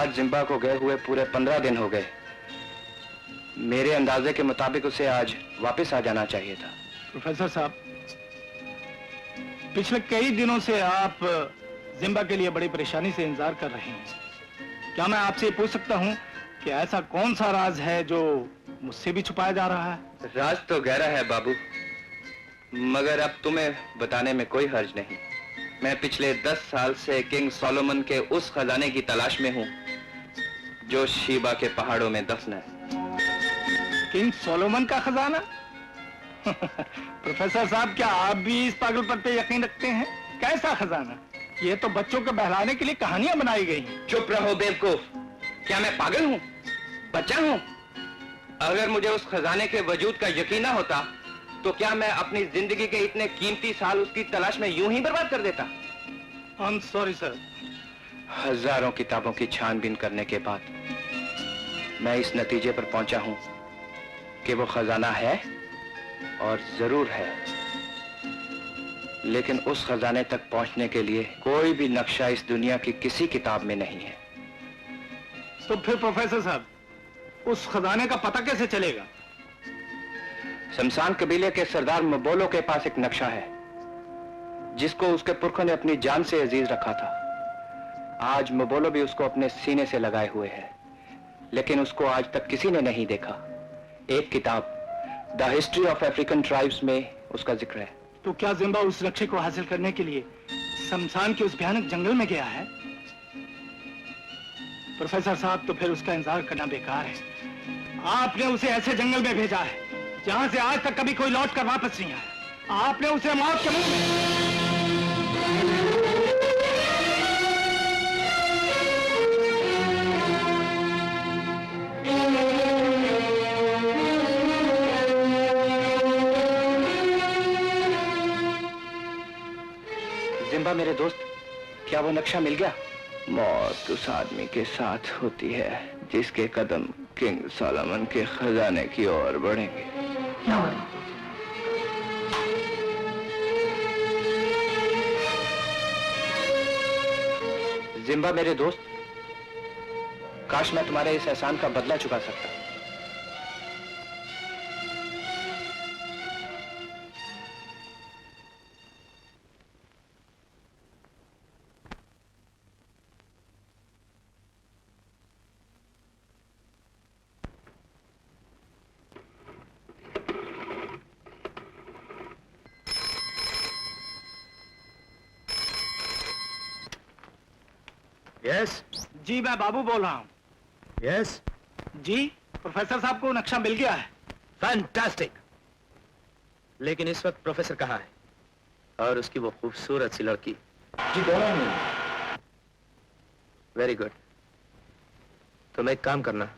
आज जिम्बा को गए हुए पूरे 15 दिन हो गए। मेरे अंदाजे के मुताबिक उसे आज वापस आ जाना चाहिए था। प्रोफेसर साहब, पिछले कई दिनों से आप जिम्बा के लिए बड़ी परेशानी से इंतजार कर रहे हैं। क्या मैं आपसे पूछ सकता हूं कि ऐसा कौन सा राज है जो मुझसे भी छुपाया जा रहा है? राज तो गहरा है बाबू, मगर अब तुम्हें बताने में कोई हर्ज नहीं। मैं पिछले 10 साल से किंग सोलोमन के उस खजाने की तलाश में हूं जो शीबा के पहाड़ों में दफन है। किंग सोलोमन का खजाना? प्रोफेसर साहब, क्या आप भी इस पागलपन पे यकीन रखते हैं? कैसा खजाना? ये तो बच्चों को बहलाने के लिए कहानियां बनाई गई हैं। चुप रहो बेवकूफ। क्या मैं पागल हूं? बच्चा हूं? अगर मुझे उस खजाने के वजूद का यकीन ना होता तो क्या मैं अपनी जिंदगी के इतने कीमती साल उसकी तलाश में यूं ही बर्बाद कर देता? I'm sorry sir. हजारों किताबों की छानबीन करने के बाद मैं इस नतीजे पर पहुंचा हूं कि वो खजाना है और जरूर है, लेकिन उस खजाने तक पहुंचने के लिए कोई भी नक्शा इस दुनिया की किसी किताब में नहीं है। तो फिर प्रोफेसर साहब, उस खजाने का पता कैसे चलेगा? शमशान कबीले के सरदार मबोलो के पास एक नक्शा है जिसको उसके पुरखों ने अपनी जान से अजीज रखा था। आज मबोलो भी उसको अपने सीने से लगाए हुए है, लेकिन उसको आज तक किसी ने नहीं देखा। एक किताब the history of African tribes में उसका जिक्र है। तो क्या जिम्बा उस नक्शे को हासिल करने के लिए शमशान के उस भयानक जंगल में गया है? प्रोफेसर साहब, तो फिर उसका इंतजार करना बेकार है। आपने उसे ऐसे जंगल में भेजा है जहां से आज तक कभी कोई लौट कर वापस नहीं आया। आपने उसे मौत के मुंह में जिम्बा मेरे दोस्त, क्या वो नक्शा मिल गया? मौत उस आदमी के साथ होती है जिसके कदम किंग सोलोमन के खजाने की ओर बढ़ेंगे। जिम्बा मेरे दोस्त, काश मैं तुम्हारे इस एहसान का बदला चुका सकता। यस जी, मैं बाबू बोल रहा हूँ। यस जी, प्रोफेसर साहब को नक्शा मिल गया है। फैंटास्टिक। लेकिन इस वक्त प्रोफेसर कहाँ है? और उसकी वो खूबसूरत सी लड़की? जी दोनों ही। Very good. तुम एक काम करना,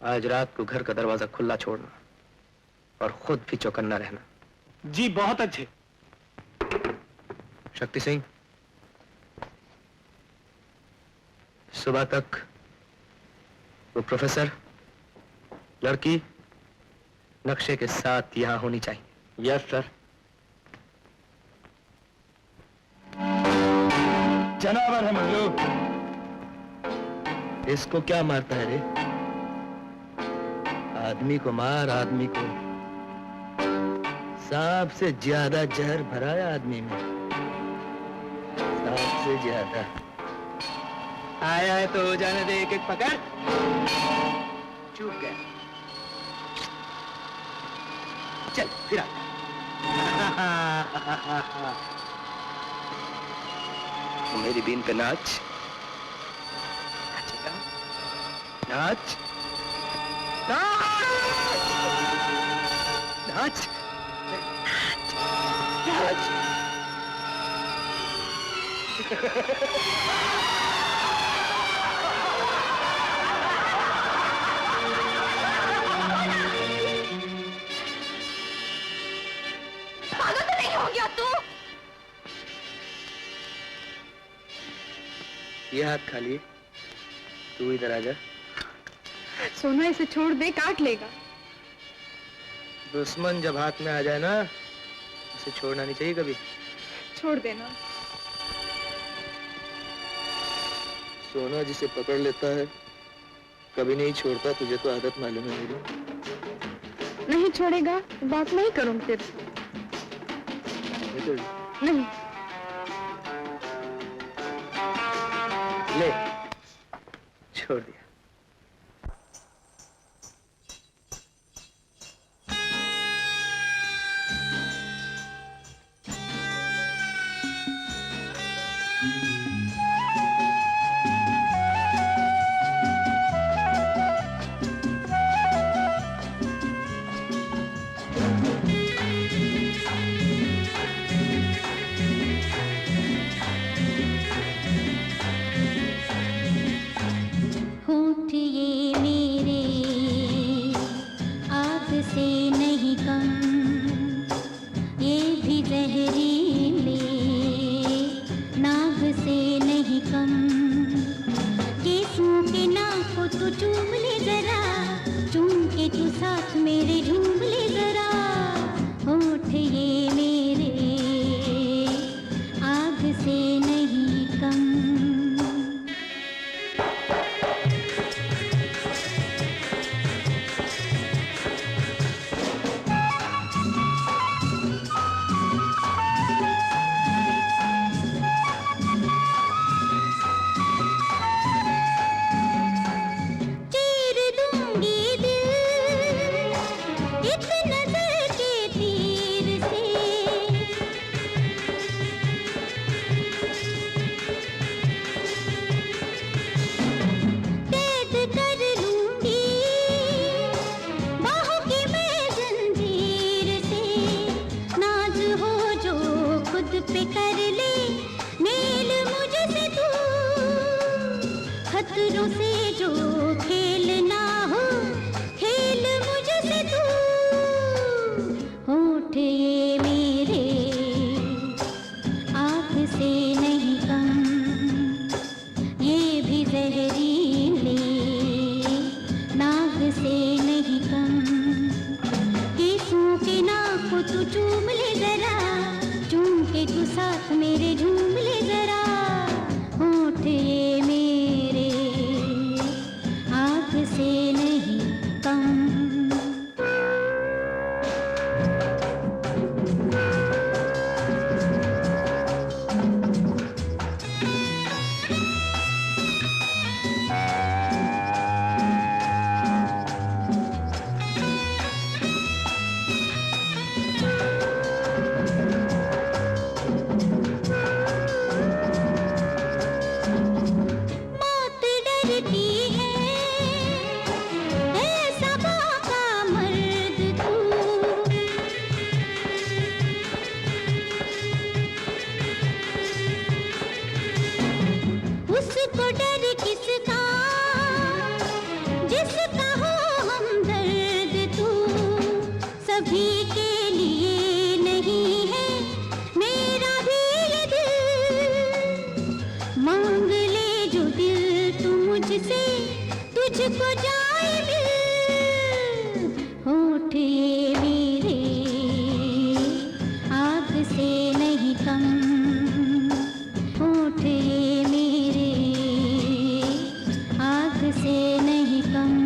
आज रात को घर का दरवाजा खुला छोड़ना और खुद भी चौकन्ना रहना। जी बहुत अच्छे। शक्ति सिंह, सुबह तक वो प्रोफेसर, लड़की नक्शे के साथ यहां होनी चाहिए। Yes sir. जनावर है मंगलू। इसको क्या मारता है रे? आदमी को मार, आदमी को। सांप से ज्यादा जहर भरा है आदमी में, सांप से ज्यादा। आया है तो हो जाने दे, एक एक पकड़। चूक गया। चल फिर आ। मेरी बीन पे नाच। नाच नाच नाच नाच। पागल तो नहीं हो गया तू? ये हाथ खाली है, तू इधर आ जा। सोना, इसे छोड़ दे, काट लेगा। दुश्मन जब हाथ में आ जाए ना, उसे छोड़ना नहीं चाहिए कभी। छोड़ देना। सोना जिसे पकड़ लेता है कभी नहीं छोड़ता। तुझे तो आदत मालूम है मेरी। नहीं छोड़ेगा बात नहीं करूंगी तेरे से। नहीं। ले, छोड़ दिया। होठ ये मेरे आग से नहीं कम, ये भी जहरीले नाग से नहीं कम। केसों के नाक को तू चूम ले जरा, चूम के तू साथ मेरे झूम ले जरा। होठ ये मेरे आग से नहीं कम। चीर दूंगी दिल एक नजर के तीर से, कैद कर लूंगी बाहों की मैं जंजीर से। नाज हो जो खुद पे कर ले मेल मुझसे तू, खतरों से जो खेलना हो खेल मुझसे तू। होठ ये मेरे आँख से नहीं कम, ये भी जहरीले नाग से नहीं कम। केसों के नाक को तू चूम ले जरा, चूम के तू साथ मेरे झूम ले जरा। होठ ये मेरे आँख से नहीं कम। मौत डरती है ऐसा बाका मर्द तू, उसको डर किसका जिसका हो हमदर्द तू। सभी के लिए नहीं है मेरा भी ये दिल, मांग ले जो दिल तू मुझसे तुझको जाए मिल। होठ ये मेरे आग से नहीं कम, होठ ये मेरे आग से नहीं कम।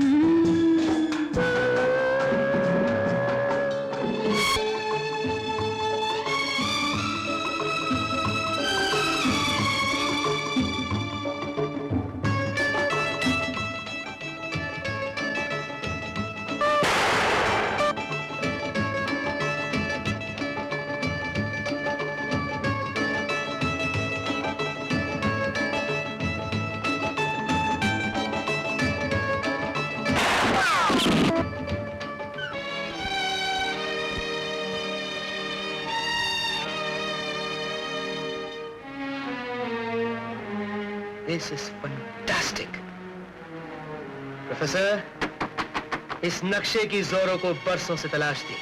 This is fantastic. प्रोफेसर, इस नक्शे की जोरों को बरसों से तलाश थी।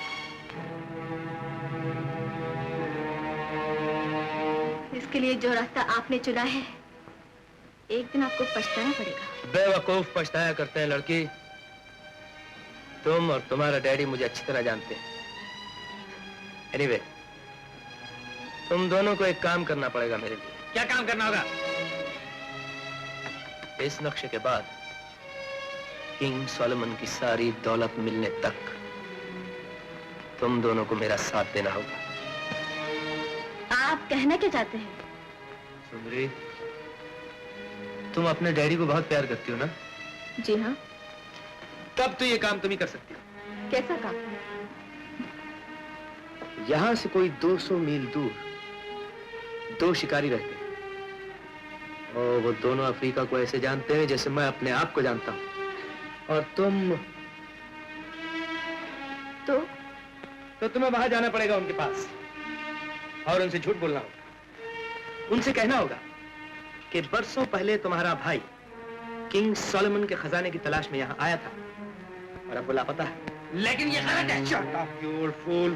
इसके लिए जो रास्ता आपने चुना है एक दिन आपको पछताना पड़ेगा। बेवकूफ पछताया करते हैं लड़की। तुम और तुम्हारा डैडी मुझे अच्छी तरह जानते हैं। एनीवे, तुम दोनों को एक काम करना पड़ेगा मेरे लिए। क्या काम करना होगा? इस नक्शे के बाद किंग सोलोमन की सारी दौलत मिलने तक तुम दोनों को मेरा साथ देना होगा। आप कहना क्या चाहते हैं? सुंदरी, तुम अपने डैडी को बहुत प्यार करती हो ना? जी हाँ। तब तो ये काम तुम ही कर सकती हो। कैसा काम? यहां से कोई 200 मील दूर 2 शिकारी रहते हैं और वो दोनों अफ्रीका को ऐसे जानते हैं जैसे मैं अपने आप को जानता हूं। और तुम तो तुम्हें वहां जाना पड़ेगा उनके पास और उनसे झूठ बोलना होगा। उनसे कहना होगा कि बरसों पहले तुम्हारा भाई किंग सोलोमन के खजाने की तलाश में यहां आया था और अब वो लापता है। लेकिन ये गलत है। Shut up, you old fool.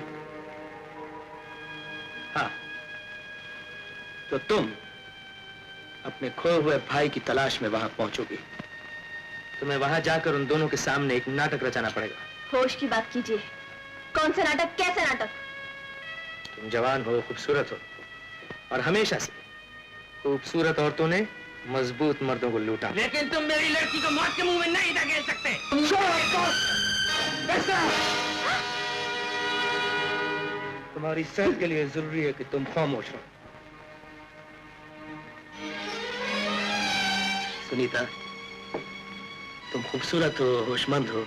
हाँ, तो तुम अपने खोए हुए भाई की तलाश में वहां पहुंचोगी। तुम्हें वहां जाकर उन दोनों के सामने एक नाटक रचाना पड़ेगा। होश की बात कीजिए। कौन सा नाटक? कैसा नाटक? तुम जवान हो, खूबसूरत हो और हमेशा से खूबसूरत औरतों ने मजबूत मर्दों को लूटा। लेकिन तुम मेरी लड़की को मौत के मुंह में नहीं धकेल सकते। तुम्हारी सेहत के लिए जरूरी है कि तुम खामोश रहो। सुनीता, तुम खूबसूरत हो, होशमंद हो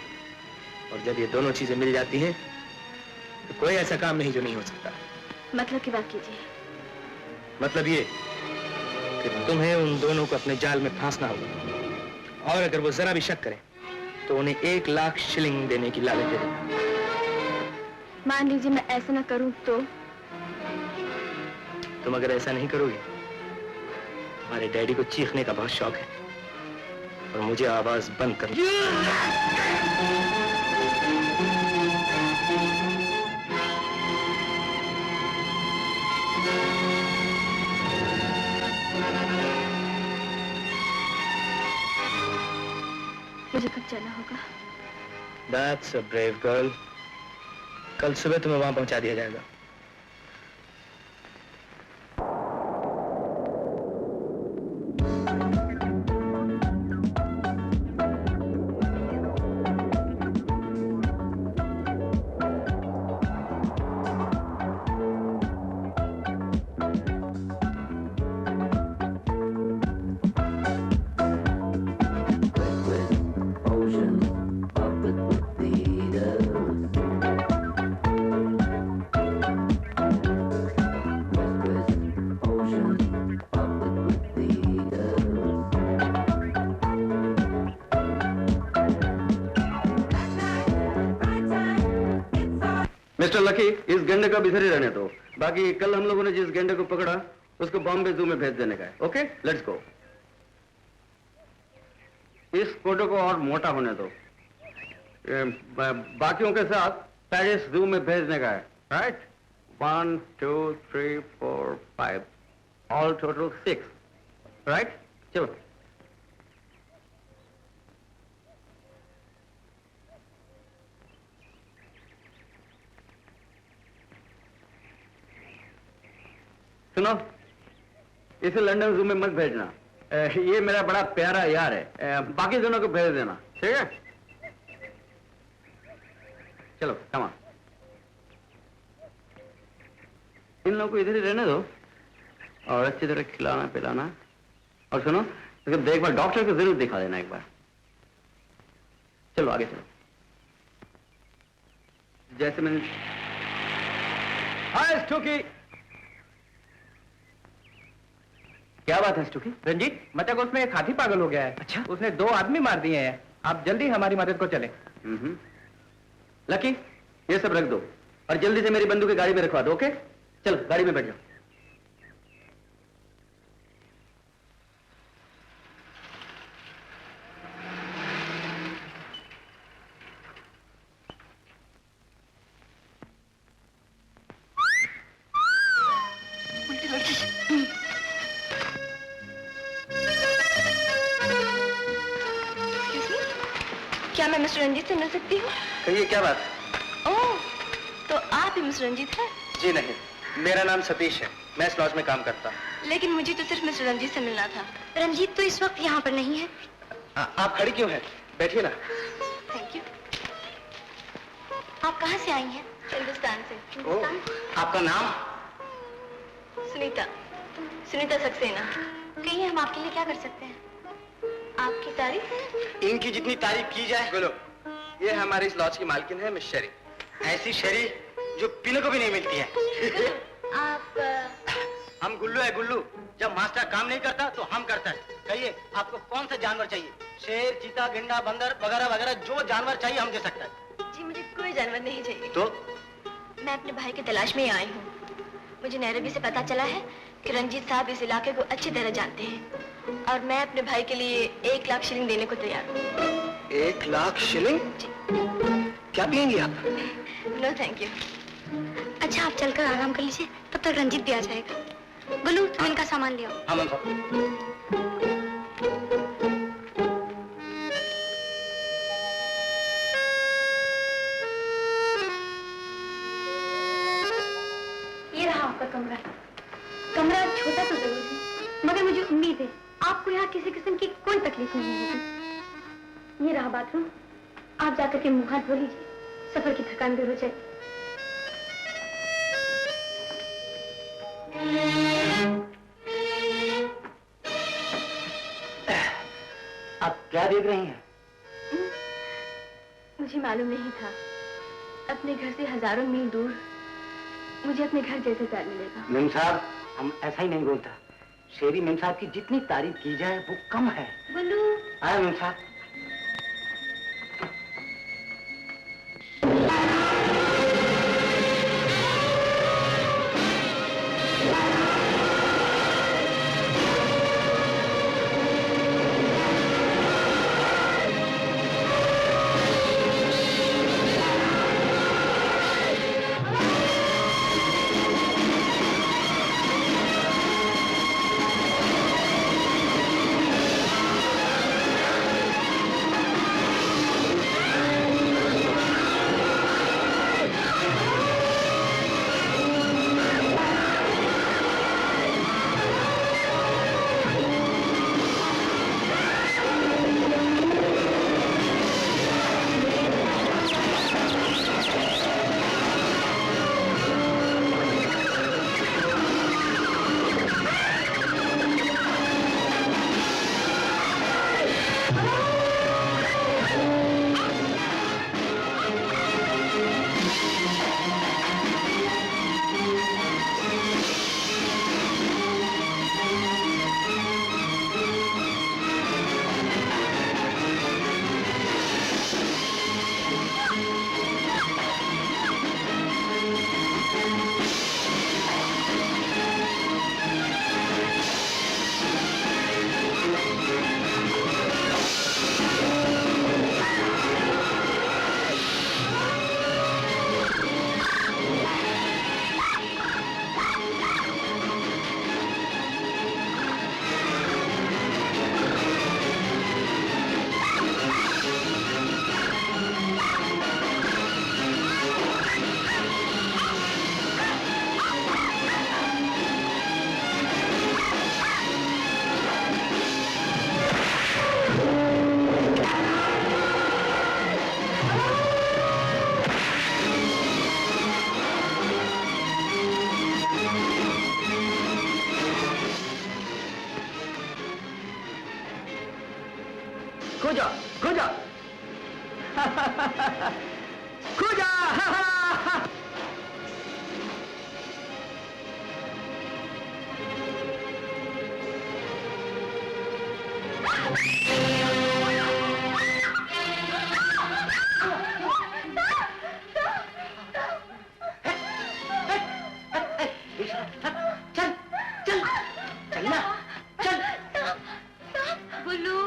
और जब ये दोनों चीजें मिल जाती हैं तो कोई ऐसा काम नहीं जो नहीं हो सकता। मतलब की बात कीजिए। मतलब ये कि तुम्हें उन दोनों को अपने जाल में फांसना होगा और अगर वो जरा भी शक करें तो उन्हें 1 लाख शिलिंग देने की लालच दे देना। मान लीजिए मैं ऐसा ना करूं तो? तुम अगर ऐसा नहीं करोगे, हमारे डैडी को चीखने का बहुत शौक है और मुझे आवाज बंद करनी। मुझे कब जाना होगा? That's a brave girl. कल सुबह तुम्हें वहां पहुंचा दिया जाएगा। मिस्टर लकी, इस गेंडे को इधर ही रहने दो। बाकी कल हम लोगों ने जिस गेंडे को पकड़ा उसको बॉम्बे जू में भेज देने का है। Okay, let's go. इस फोटो को और मोटा होने दो। बाकियों के साथ पेरिस जू में भेजने का है। राइट? 1 2 3 4 5 all total 6। राइट? चलो। सुनो, इसे लंदन जू में मत भेजना। ये मेरा बड़ा प्यारा यार है। बाकी दोनों को भेज देना, ठीक है? चलो, कम ऑन। इन लोगों को इधर ही रहने दो और अच्छी तरह खिलाना पिलाना। और सुनो, तो देखभाल डॉक्टर को जरूर दिखा देना एक बार। चलो आगे चलो। जैसे मैंने। हाय स्टूकी। क्या बात है स्टूकी? रंजीत, मतलब उसमें एक हाथी पागल हो गया है। अच्छा? उसने 2 आदमी मार दिए हैं। आप जल्दी हमारी मदद को चले। लकी, ये सब रख दो और जल्दी से मेरी बंदूक गाड़ी में रखवा दो। ओके, चलो गाड़ी में बैठ जाओ। क्या मैं मिस्टर रंजीत से मिल सकती हूँ? कहिए, क्या बात? ओह, तो आप ही मिस्टर रंजीत हैं? जी नहीं, मेरा नाम सतीश है। मैं इस लॉज में काम करता हूँ। लेकिन मुझे तो सिर्फ मिस्टर रंजीत से मिलना था। रंजीत तो इस वक्त यहाँ पर नहीं है। आप खड़ी क्यों हैं? बैठिए ना। Thank you. आप कहाँ से आई हैं? हिंदुस्तान से। ओह, आपका नाम? सुनीता, सुनीता सक्सेना। कहिए हम आपके लिए क्या कर सकते हैं? आपकी तारीफ? इनकी जितनी तारीफ की जाए। बोलो, ये हमारे इस लॉज की मालकिन है मिस शेरी। ऐसी शेरी जो पीने को भी नहीं मिलती है। आप हम गुल्लू है गुल्लू। जब मास्टर काम नहीं करता तो हम करता है। कहिए आपको कौन सा जानवर चाहिए? शेर, चीता, गेंडा, बंदर वगैरह वगैरह जो जानवर चाहिए हम दे सकता है। जी मुझे कोई जानवर नहीं चाहिए। तो मैं अपने भाई की तलाश में ही आई हूँ। मुझे नैरोबी से पता चला है कि रंजीत साहब इस इलाके को अच्छी तरह जानते हैं और मैं अपने भाई के लिए 1 लाख शिलिंग देने को तैयार हूँ। 1 लाख शिलिंग? जी। क्या पियेंगी आप? No thank you. अच्छा आप चलकर आराम कर लीजिए, तब तक रंजीत भी आ जाएगा। गुल्लू तुम इनका सामान ले आओ। हाँ मैम साहब। ये रहा आपका कमरा। कमरा छोटा तो जरूर है, मगर मुझे उम्मीद है आपको यहाँ किसी किस्म की कोई तकलीफ नहीं होगी। ये रहा बाथरूम, आप जाकर के मुंह हाथ धो लीजिए, सफर की थकान दूर हो जाएगी। आप क्या देख रही हैं? मुझे मालूम नहीं था, अपने घर से हजारों मील दूर मुझे अपने घर जैसे प्यार मिलेगा। मेम साहब, हम ऐसा ही नहीं बोलता। शेरी मेम साहब की जितनी तारीफ की जाए वो कम है। गुल्लू। आया मेम साहब। खो जा, खो जा, खो जा। चल, चल, चलना, चल। गुल्लू,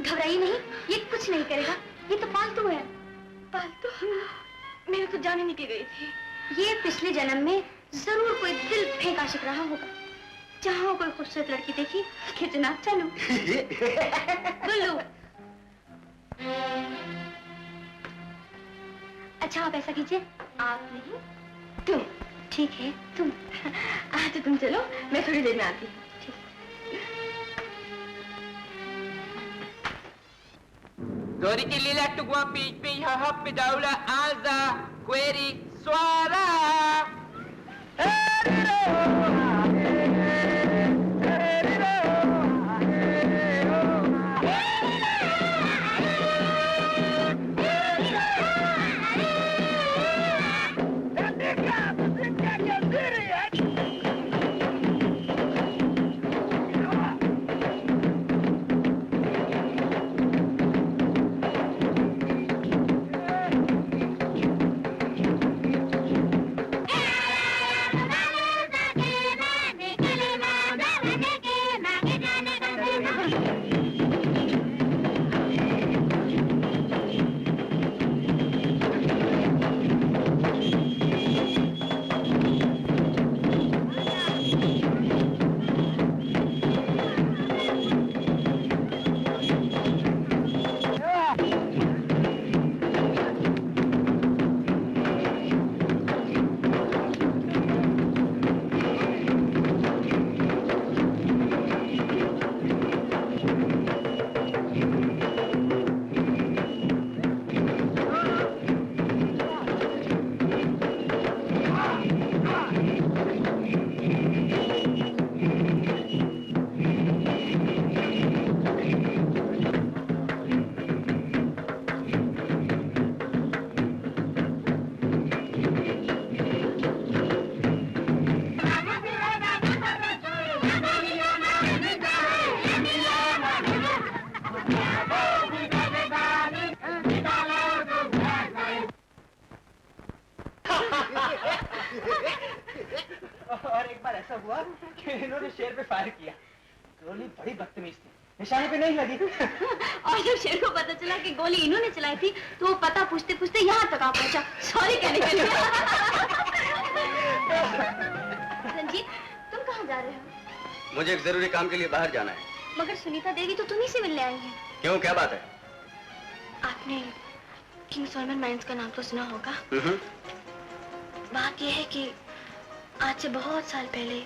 घबराइए नहीं, ये कुछ नहीं करेगा। ये तो पालतू है। पालतू? मेरी तो जान ही निकल गई थी। ये पिछले जन्म में जरूर कोई दिल फेंक आशिक रहा होगा। जहाँ कोई खूबसूरत लड़की देखी, खींचना चलो। गुल्लू। अच्छा आप ऐसा कीजिए, आप नहीं तुम ठीक है, तुम तो तुम चलो, मैं थोड़ी देर में आती हूँ। Doriki lila tu guapi pi ha happy daula alza query swara. और एक बार ऐसा हुआ कि इन्होंने शेर पे फायर किया, गोली बड़ी बदतमीज थी, निशाने पे नहीं लगी। और जब शेर को पता चला कि गोली इन्होंने चलाई थी, तो वो पता पूछते पूछते यहाँ तक आ पहुंचा, सॉरी कहने के लिए। रंजीत, तुम कहाँ जा रहे हो? मुझे एक जरूरी काम के लिए बाहर जाना है। मगर सुनीता देवी तो तुम्ही से मिलने आई है। क्यों, क्या बात है? आपने किंग सोलोमन माइंस का नाम तो सुना होगा। बात यह है कि आज से बहुत साल पहले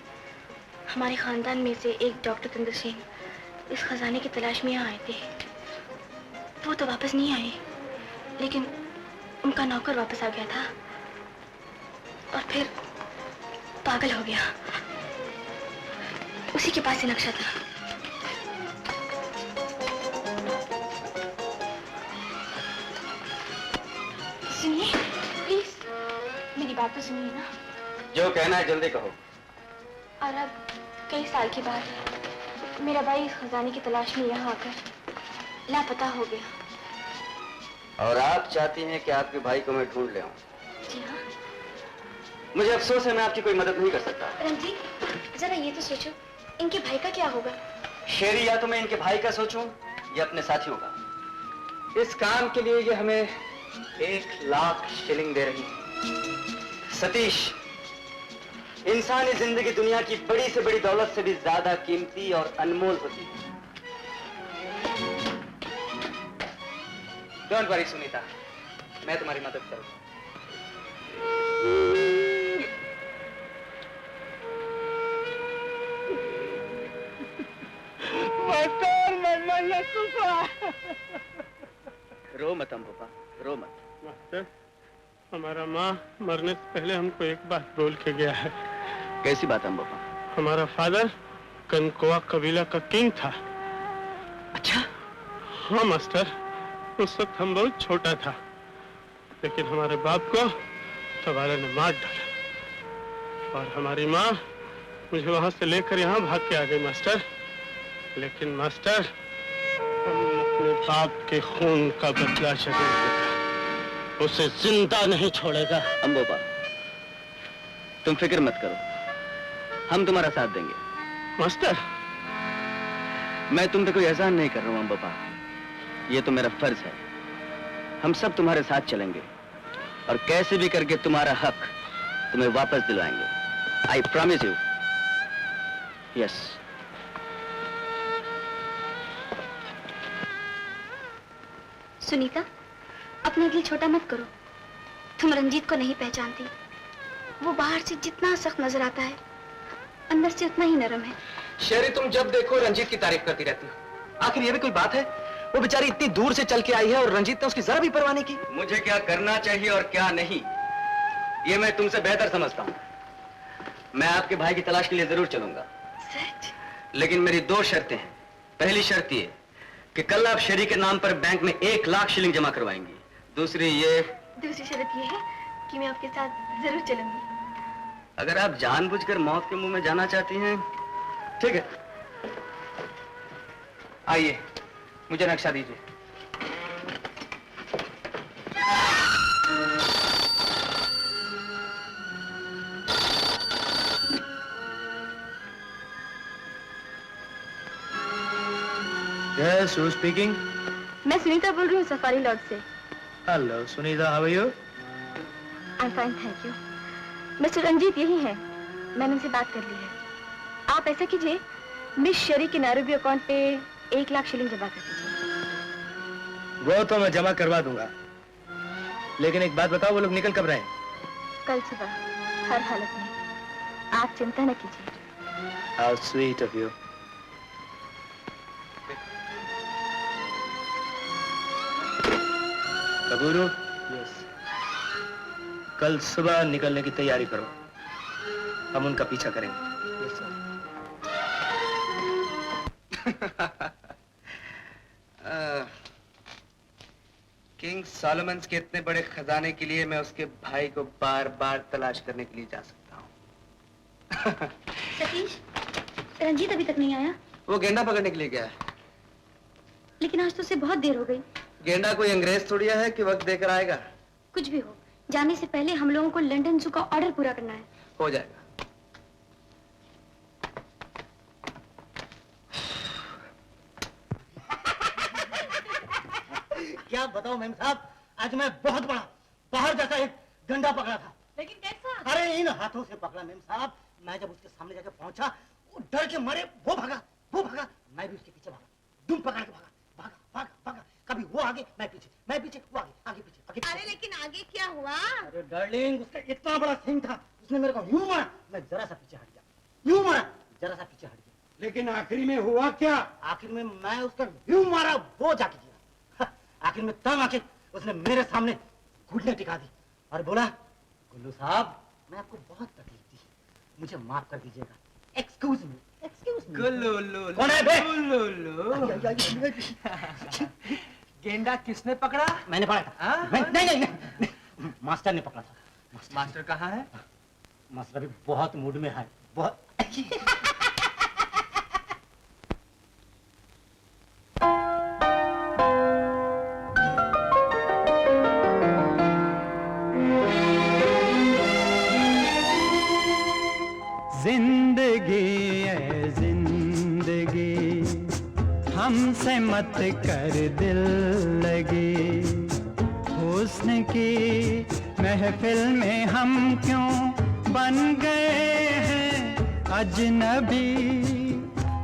हमारे खानदान में से एक डॉक्टर चंद्रसेन इस खजाने की तलाश में यहाँ आए थे। वो तो वापस नहीं आए, लेकिन उनका नौकर वापस आ गया था और फिर पागल हो गया। उसी के पास ये नक्शा था। सुनिए प्लीज, मेरी बात तो सुनिए ना। जो कहना है जल्दी कहो। और अब कई साल के बाद मेरा भाई इस खजाने की तलाश में यहाँ आकर लापता हो गया। और आप चाहती हैं कि आपके भाई को मैं ढूंढ ले आऊं? जी हाँ। मुझे अफसोस है, मैं आपकी कोई मदद नहीं कर सकता। रंजीत, जरा ये तो सोचो, इनके भाई का क्या होगा? शेरी, या तो मैं इनके भाई का सोचूं या अपने साथियों का। इस काम के लिए ये हमें 1,00,000 शिलिंग दे रही है। सतीश, इंसानी जिंदगी दुनिया की बड़ी से बड़ी दौलत से भी ज्यादा कीमती और अनमोल होती है। डोंट वरी सुनीता, मैं तुम्हारी मदद करूंगा। रो मत अम्बुपा, रो मत। मास्टर, हमारा माँ मरने से पहले हमको एक बात बोल के गया है। कैसी बात अम्बुपा? हमारा फादर कनकोआ कबीला का किंग था। अच्छा? हाँ मास्टर, उस वक्त हम बहुत छोटा था, लेकिन हमारे बाप को तबाले ने मार डाला और हमारी माँ मुझे वहां से लेकर यहाँ भाग के आ गई मास्टर। लेकिन मास्टर, हम अपने बाप के खून का बदला जरूर लेगा, उसे जिंदा नहीं छोड़ेगा। अम्बुपा, तुम फिक्र मत करो, हम तुम्हारा साथ देंगे। मास्टर, मैं तुम पे कोई एहसान नहीं कर रहा हूँ अम्बुपा, ये तो मेरा फर्ज है। हम सब तुम्हारे साथ चलेंगे और कैसे भी करके तुम्हारा हक तुम्हें वापस दिलवाएंगे। I promise you. Yes. Sunita, अपना दिल छोटा मत करो। तुम रंजीत को नहीं पहचानती, वो बाहर से जितना सख्त नजर आता है, अंदर से उतना ही नरम है। शेरी, तुम जब देखो रंजीत की तारीफ करती रहती हो। आखिर ये भी कोई बात है? वो बेचारी इतनी दूर से चल के आई है और रंजीत ने उसकी जरा भी परवाह नहीं की। मुझे क्या करना चाहिए और क्या नहीं, ये मैं तुमसे बेहतर समझता हूँ। मैं आपके भाई की तलाश के लिए जरूर चलूंगा, सच? लेकिन मेरी 2 शर्तें हैं। पहली शर्त ये कि कल आप शेरी के नाम पर बैंक में 1 लाख शिलिंग जमा करवाएंगी। दूसरी शर्त ये है कि मैं आपके साथ जरूर चलूंगी। अगर आप जानबूझकर मौत के मुंह में जाना चाहती हैं, ठीक है। आइए, मुझे नक्शा दीजिए। Yes, who's speaking? मैं सुनीता बोल रही हूँ सफारी लॉज से। Hello, Sunita, how are you? I'm fine, thank you. Mister Ranjit यही है, मैंने उनसे बात कर ली है। आप ऐसा कीजिए, मिस शेरी के नायरोबी अकाउंट पे 1 लाख शिलिंग जमा कर दीजिए। वो तो मैं जमा करवा दूंगा, लेकिन एक बात बताओ, वो लोग निकल कब रहे हैं? कल सुबह, हर हालत में। आप चिंता न कीजिए। How sweet of you. कबूरू, yes. कल सुबह निकलने की तैयारी करो, हम उनका पीछा करेंगे। yes, sir. किंग सॉलोमन्स के इतने बड़े खजाने के लिए मैं उसके भाई को बार बार तलाश करने के लिए जा सकता हूँ। सतीश, रंजीत अभी तक नहीं आया? वो गेंडा पकड़ने के लिए गया है। लेकिन आज तो उसे बहुत देर हो गई। गेंडा कोई अंग्रेज थोड़ी है कि वक्त देकर आएगा। कुछ भी हो, जाने से पहले हम लोगों को लंदन जू का ऑर्डर पूरा करना है। हो जाएगा। क्या बताओ मेम साहब, आज मैं बहुत बड़ा बाहर जैसा एक गंडा पकड़ा था। लेकिन कैसा? अरे इन हाथों से पकड़ा मेम साहब। मैं जब उसके सामने जाकर पहुंचा, वो डर के मारे वो भागा। मैं भी उसके पीछे भागा, दुम पकड़ के भागा। कभी वो आगे, मैं पीछे, वो आगे पीछे। अरे लेकिन आगे क्या हुआ? अरे डार्लिंग, उसका इतना बड़ा सिंह था, उसने मेरे को यूं मारा, मैं जरा सा पीछे हट गया। लेकिन आखिरी में हुआ क्या? आखिर में मैं उसका यूं मारा, वो जाके गिरा। आखिर में तंग आके उसने मेरे सामने घुटने टिका दी और बोला, गुल्लू साहब, मैं आपको बहुत तकलीफ दी, मुझे माफ कर दीजिएगा। Excuse me. गुल्लू, कौन है बे? गेंडा किसने पकड़ा? मैंने पकड़ा था। नहीं, मास्टर ने पकड़ा था। मास्टर कहाँ है? मास्टर अभी बहुत मूड में है, बहुत। जिंदगी है जिंदगी, हमसे मत कर दिल लगी। हुस्न की महफिल में हम क्यों बन गए हैं अजनबी।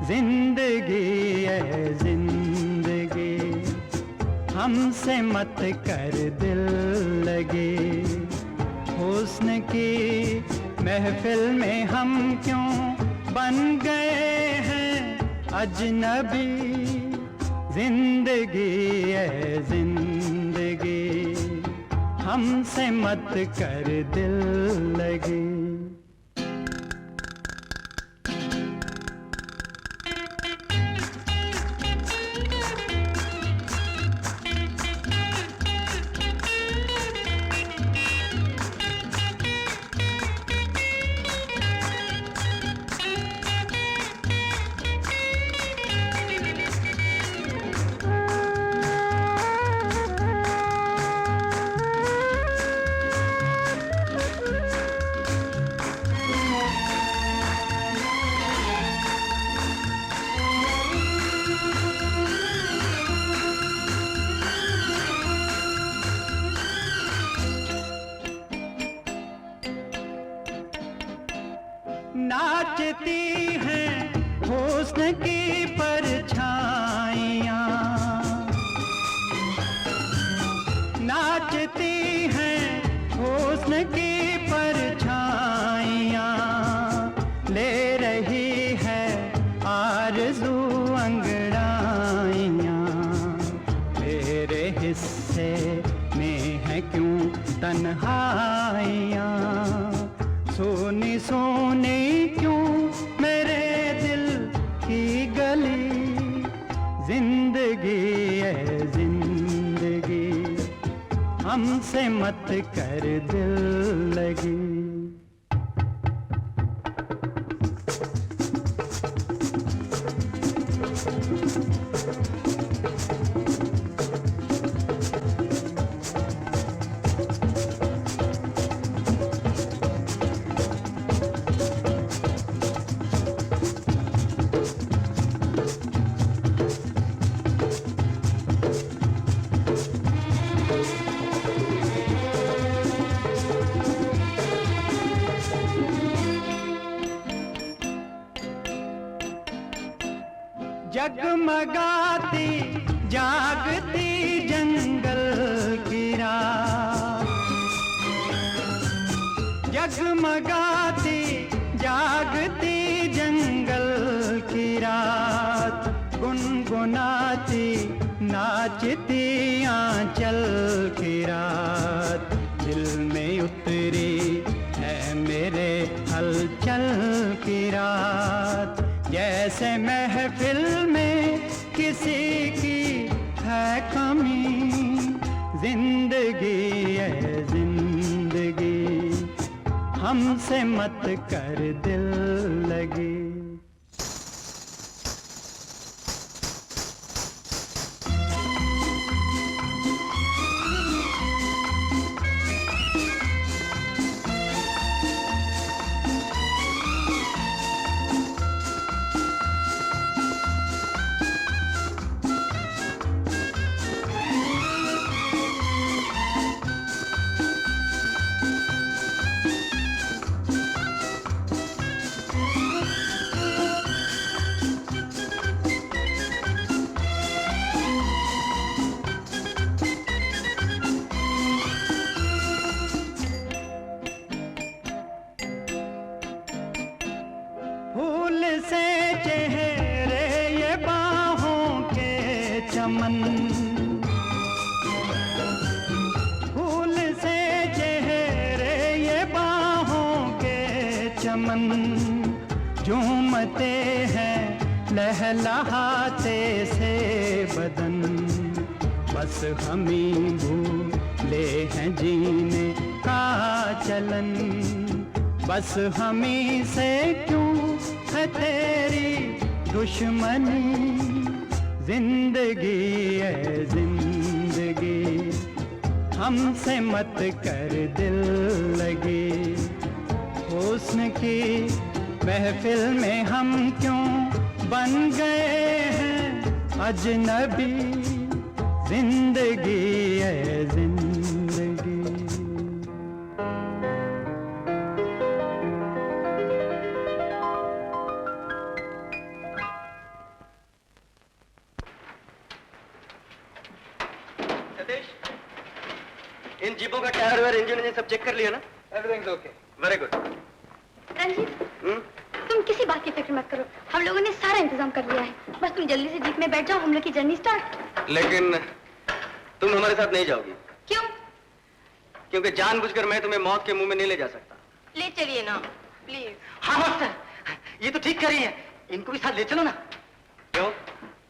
जिंदगी है जिंदगी, हमसे मत कर दिल लगी। हुस्न की महफिल में हम क्यों बन गए हैं अजनबी। जिंदगी है जिंदगी, हमसे मत कर दिल लगी। नाचती हैं हुस्न की परछाइयाँ, नाचती हैं हुस्न की परछाइयाँ। में है क्यों तन्हाइयाँ, सोनी सोनी क्यों मेरे दिल की गली, जिंदगी है जिंदगी हमसे मत कर दिल लगी। जगमगाती जागती जंगल की रात, जगमगाती जागती जंगल की रात, गुनगुनाती नाचती आंचल की रात, दिल में उतरी है मेरे हलचल की रात, जैसे महफिल में किसी की है कमी, जिंदगी है जिंदगी हमसे मत कर दिल लगी। फूल से चेहरे ये बाहों के चमन, फूल से चेहरे ये बाहों के चमन, झूमते हैं लहलहाते से बदन, बस हम ही भूले हैं जीने का चलन, बस हमी से क्यों है तेरी दुश्मनी, जिंदगी है जिंदगी हमसे मत कर दिल लगी, हुस्न की महफिल में हम क्यों बन गए हैं अजनबी, जिंदगी है जिंदगी। इन जीपों का टायर वायर इंजन सब चेक कर लिया ना? Everything okay. Very good. Ranjit, तुम किसी बात की फिक्र मत करो, हम लोगों ने सारा इंतजाम कर लिया है, बस तुम जल्दी से जीप में बैठ जाओ, हम लोग की जर्नी स्टार्ट। लेकिन तुम हमारे साथ नहीं जाओगी। क्यों? क्योंकि जानबूझकर मैं तुम्हें मौत के मुंह में नहीं ले जा सकता। ले चलिए ना प्लीज। हाँ मास्टर, ये तो ठीक कर रही है, इनको भी साथ ले चलो ना। क्यों?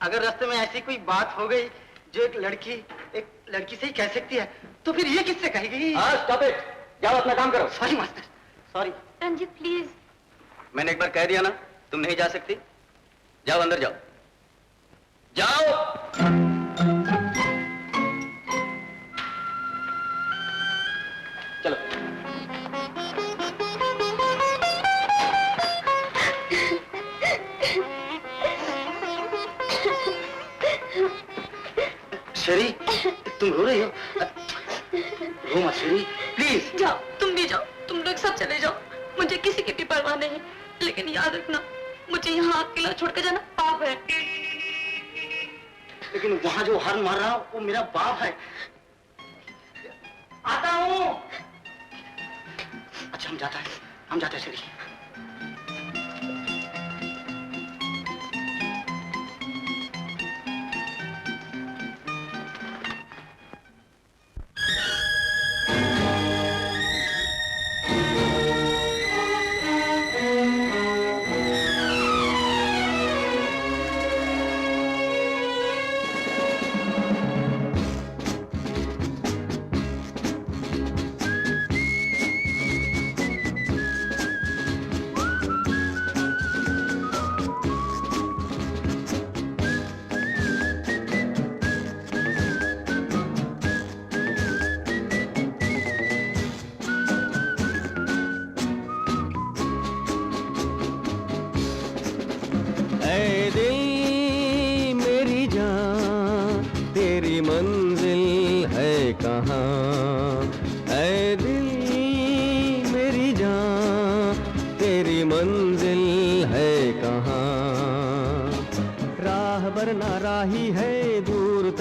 अगर रास्ते में ऐसी कोई बात हो गई जो एक लड़की से ही कह सकती है, तो फिर ये किससे कहेगी? स्टॉप इट, जाओ अपना काम करो। Sorry master, sorry. Ranjit please. मैंने एक बार कह दिया ना, तुम नहीं जा सकती। जाओ अंदर जाओ, जाओ। चलो। शेरी, तुम रो रही हो? रो मत शेरी, प्लीज। जाओ, तुम भी जाओ, तुम लोग सब चले जाओ, मुझे किसी की भी परवाह नहीं, लेकिन याद रखना मुझे यहाँ अकेला छोड़कर जाना पाप है। लेकिन वहाँ जो हॉर्न मार रहा वो मेरा बाप है। आता हूँ। अच्छा हम जाते हैं शेरी।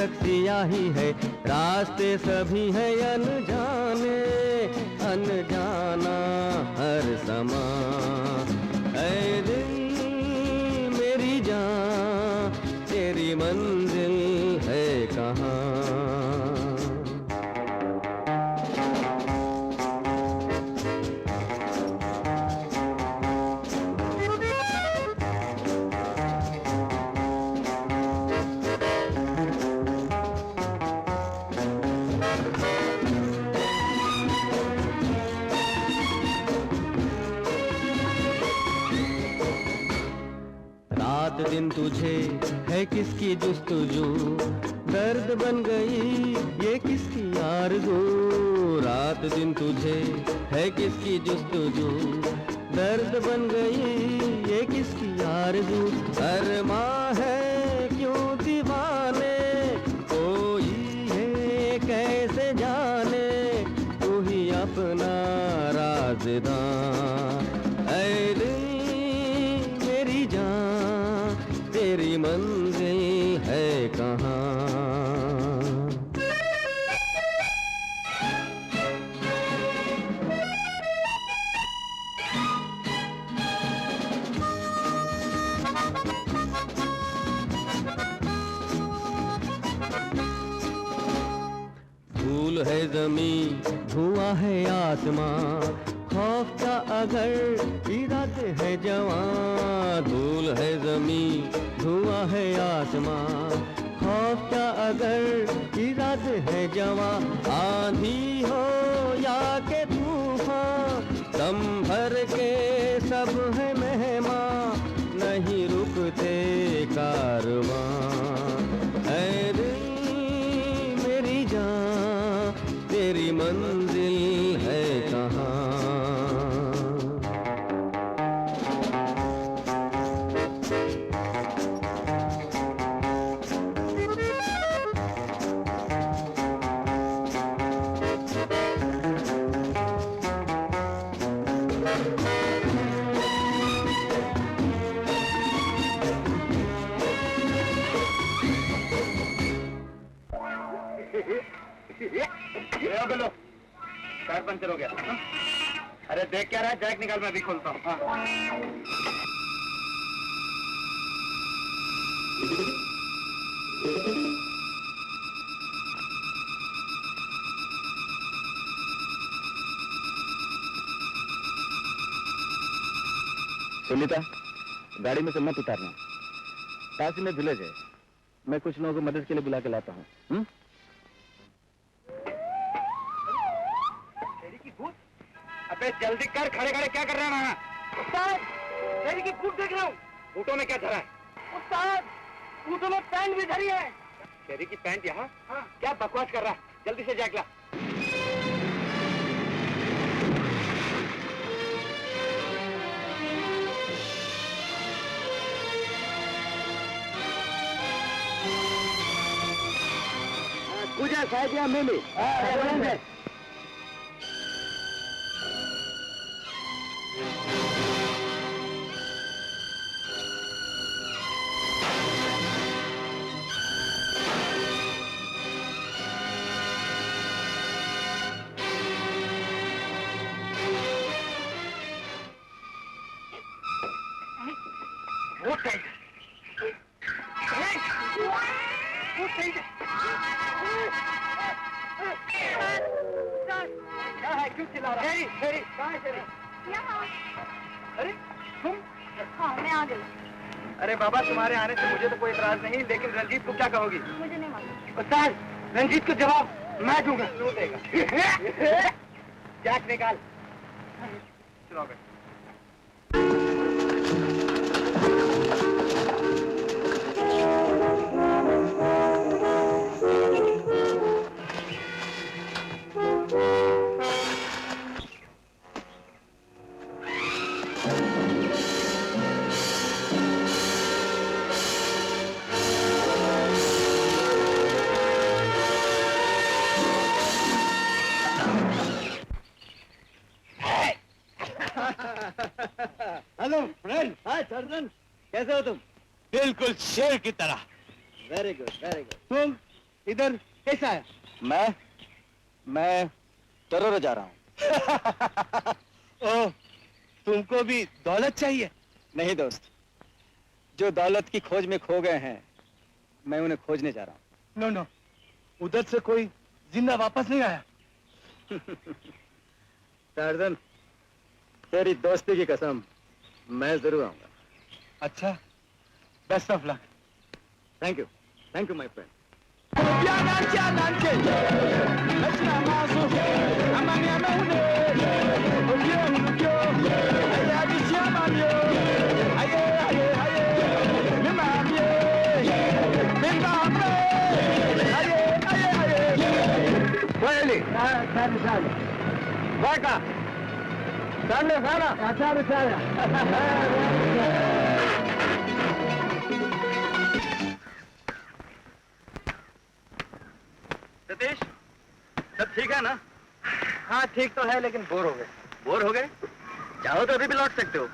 तक सियाही है, रास्ते सभी है अनजाने, अनजाना हर समा। ऐ दिल मेरी जान, तेरी मंजिल है कहाँ? रात दिन तुझे है किसकी जुस्तजू, दर्द बन गई ये किसकी आरज़ू। रात दिन तुझे है किसकी जुस्तजू, दर्द बन गई ये किसकी आरज़ू। अरमां है क्यों दीवाने, कोई है कैसे जाने, तू ही अपना राज़दां। ऐ दिल मेरी जान, तेरी मंजिल है कहाँ? धूल है ज़मीं, धुआं है आसमां, खौफ का अगर इरादे है जवां। धूल है ज़मीं, धुआं है आसमां, खौफ का अगर इरादे है जवां। आंधी हो या के तूफान, दम भर के सब है मेहमान, नहीं रुकते कारवां। ऐ दिल मेरी जान, तेरी मंजिल है कहाँ? बोलो, टायर पंचर हो गया। हाँ? अरे देख क्या रहा है, जैक निकाल, मैं भी खोलता हूँ। हाँ। सुनीता, गाड़ी में चलना उतारना, पास में विलेज है, मैं कुछ लोगों को मदद के लिए बुला के लाता हूँ। अबे जल्दी कर, खड़े खड़े क्या कर रहा है? उस्ताद, मेरी की बूट देख रहा हूँ। बूटों में क्या धरा है? उस्ताद, बूटों में पैंट भी धरी है। शेरी की पैंट यहाँ? हाँ। क्या बकवास कर रहा है? जल्दी से जैक ला। पूजा शायद यहाँ मिली। क्यों चिल्ला रहा है? कहाँ है शेरी? यहाँ। अरे तुम? हाँ, मैं आ गई। अरे बाबा, तुम्हारे आने से मुझे तो कोई इतराज नहीं, लेकिन रंजीत को क्या कहोगी? मुझे नहीं मालूम। उस्ताद, रंजीत को जवाब मैं दूंगा। तू देगा। जैक निकाल। चलो बेटा। Hello friend. हाय सर्जन, कैसे हो तुम? बिल्कुल शेर की तरह। Very good very good. तुम इधर कैसा है? मैं तरोर जा रहा हूँ। ओह, तुमको भी दौलत चाहिए? नहीं दोस्त, जो दौलत की खोज में खो गए हैं, मैं उन्हें खोजने जा रहा हूँ। नो नो, उधर से कोई जिंदा वापस नहीं आया। टार्जन, तेरी दोस्ती की कसम, मैं जरूर आऊंगा। अच्छा, best of luck. Thank you my friend. Satish, सब ठीक है ना? हाँ ठीक तो है, लेकिन बोर हो गए। बोर हो गए? चाहो तो अभी भी लौट सकते हो,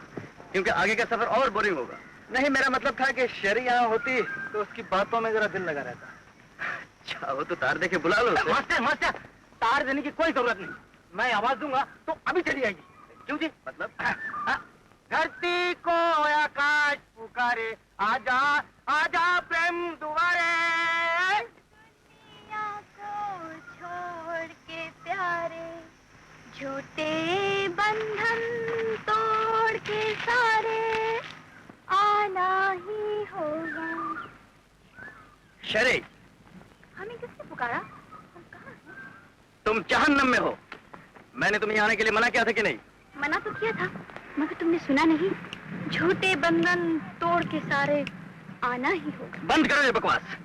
क्योंकि आगे का सफर और बोरिंग होगा। नहीं, मेरा मतलब था कि शेरी यहाँ होती तो उसकी बातों में जरा दिल लगा रहता। चाहो तो तार देके बुला लो उसे। मास्टर, तार देने की कोई जरूरत नहीं। मैं आवाज दूंगा तो अभी चली आएगी। क्यों जी? मतलब धरती को आकाश पुकारे, आजा आजा प्रेम दुआरे। दुनिया को छोड़ के प्यारे, झूठे बंधन तोड़ के सारे आना ही होगा। शेरी, हमें किसने पुकारा? हम कहाँ हैं? तुम जहन्नम में हो। मैंने तुम्हें आने के लिए मना किया था कि नहीं? मना तो किया था, मगर तुमने सुना नहीं। झूठे बंधन तोड़ के सारे आना ही होगा। बंद करो ये बकवास।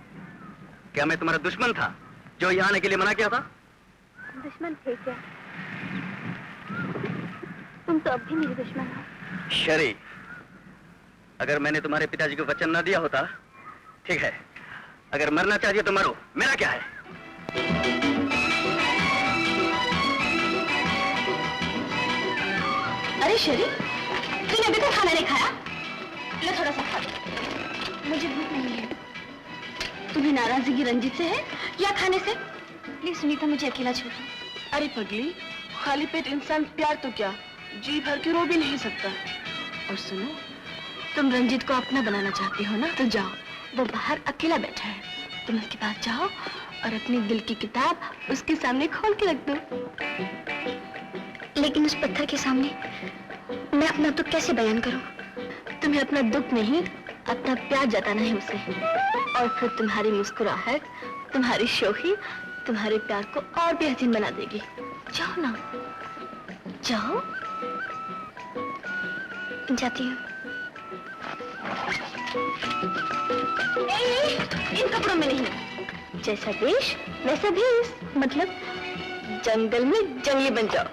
क्या मैं तुम्हारा दुश्मन था जो यहाँ आने के लिए मना किया था? दुश्मन थे क्या? तुम तो अब भी मेरे दुश्मन हो। शेरी, अगर मैंने तुम्हारे पिताजी को वचन न दिया होता, ठीक है, अगर मरना चाहिए तो मरो, मेरा क्या है? अरे शेरी, तूने अभी तक खाना नहीं खाया? लो थोड़ा सा खा लो। मुझे भूख नहीं है। तुम्हें नाराजगी रंजित से है या खाने से? प्लीज सुनीता, मुझे अकेला छोड़ दो। अरे पगली, खाली पेट इंसान प्यार तो क्या, जी भर के रो भी नहीं सकता। और सुनो, तुम रंजित को अपना बनाना चाहती हो ना, तो जाओ, वो बाहर अकेला बैठा है, तुम उसके पास जाओ और अपने दिल की किताब उसके सामने खोल के रख दो। लेकिन उस पत्थर के सामने मैं अपना दुख कैसे बयान करूं? तुम्हें अपना दुख नहीं, अपना प्यार जताना है उसे, और फिर तुम्हारी मुस्कुराहट, तुम्हारी शोखी तुम्हारे प्यार को और भी हसीन बना देगी। जाओ ना, जाओ। जाती हूँ। इन कपड़ों में नहीं, जैसा देश वैसा भेष, मतलब जंगल में जंगली बन जाओ।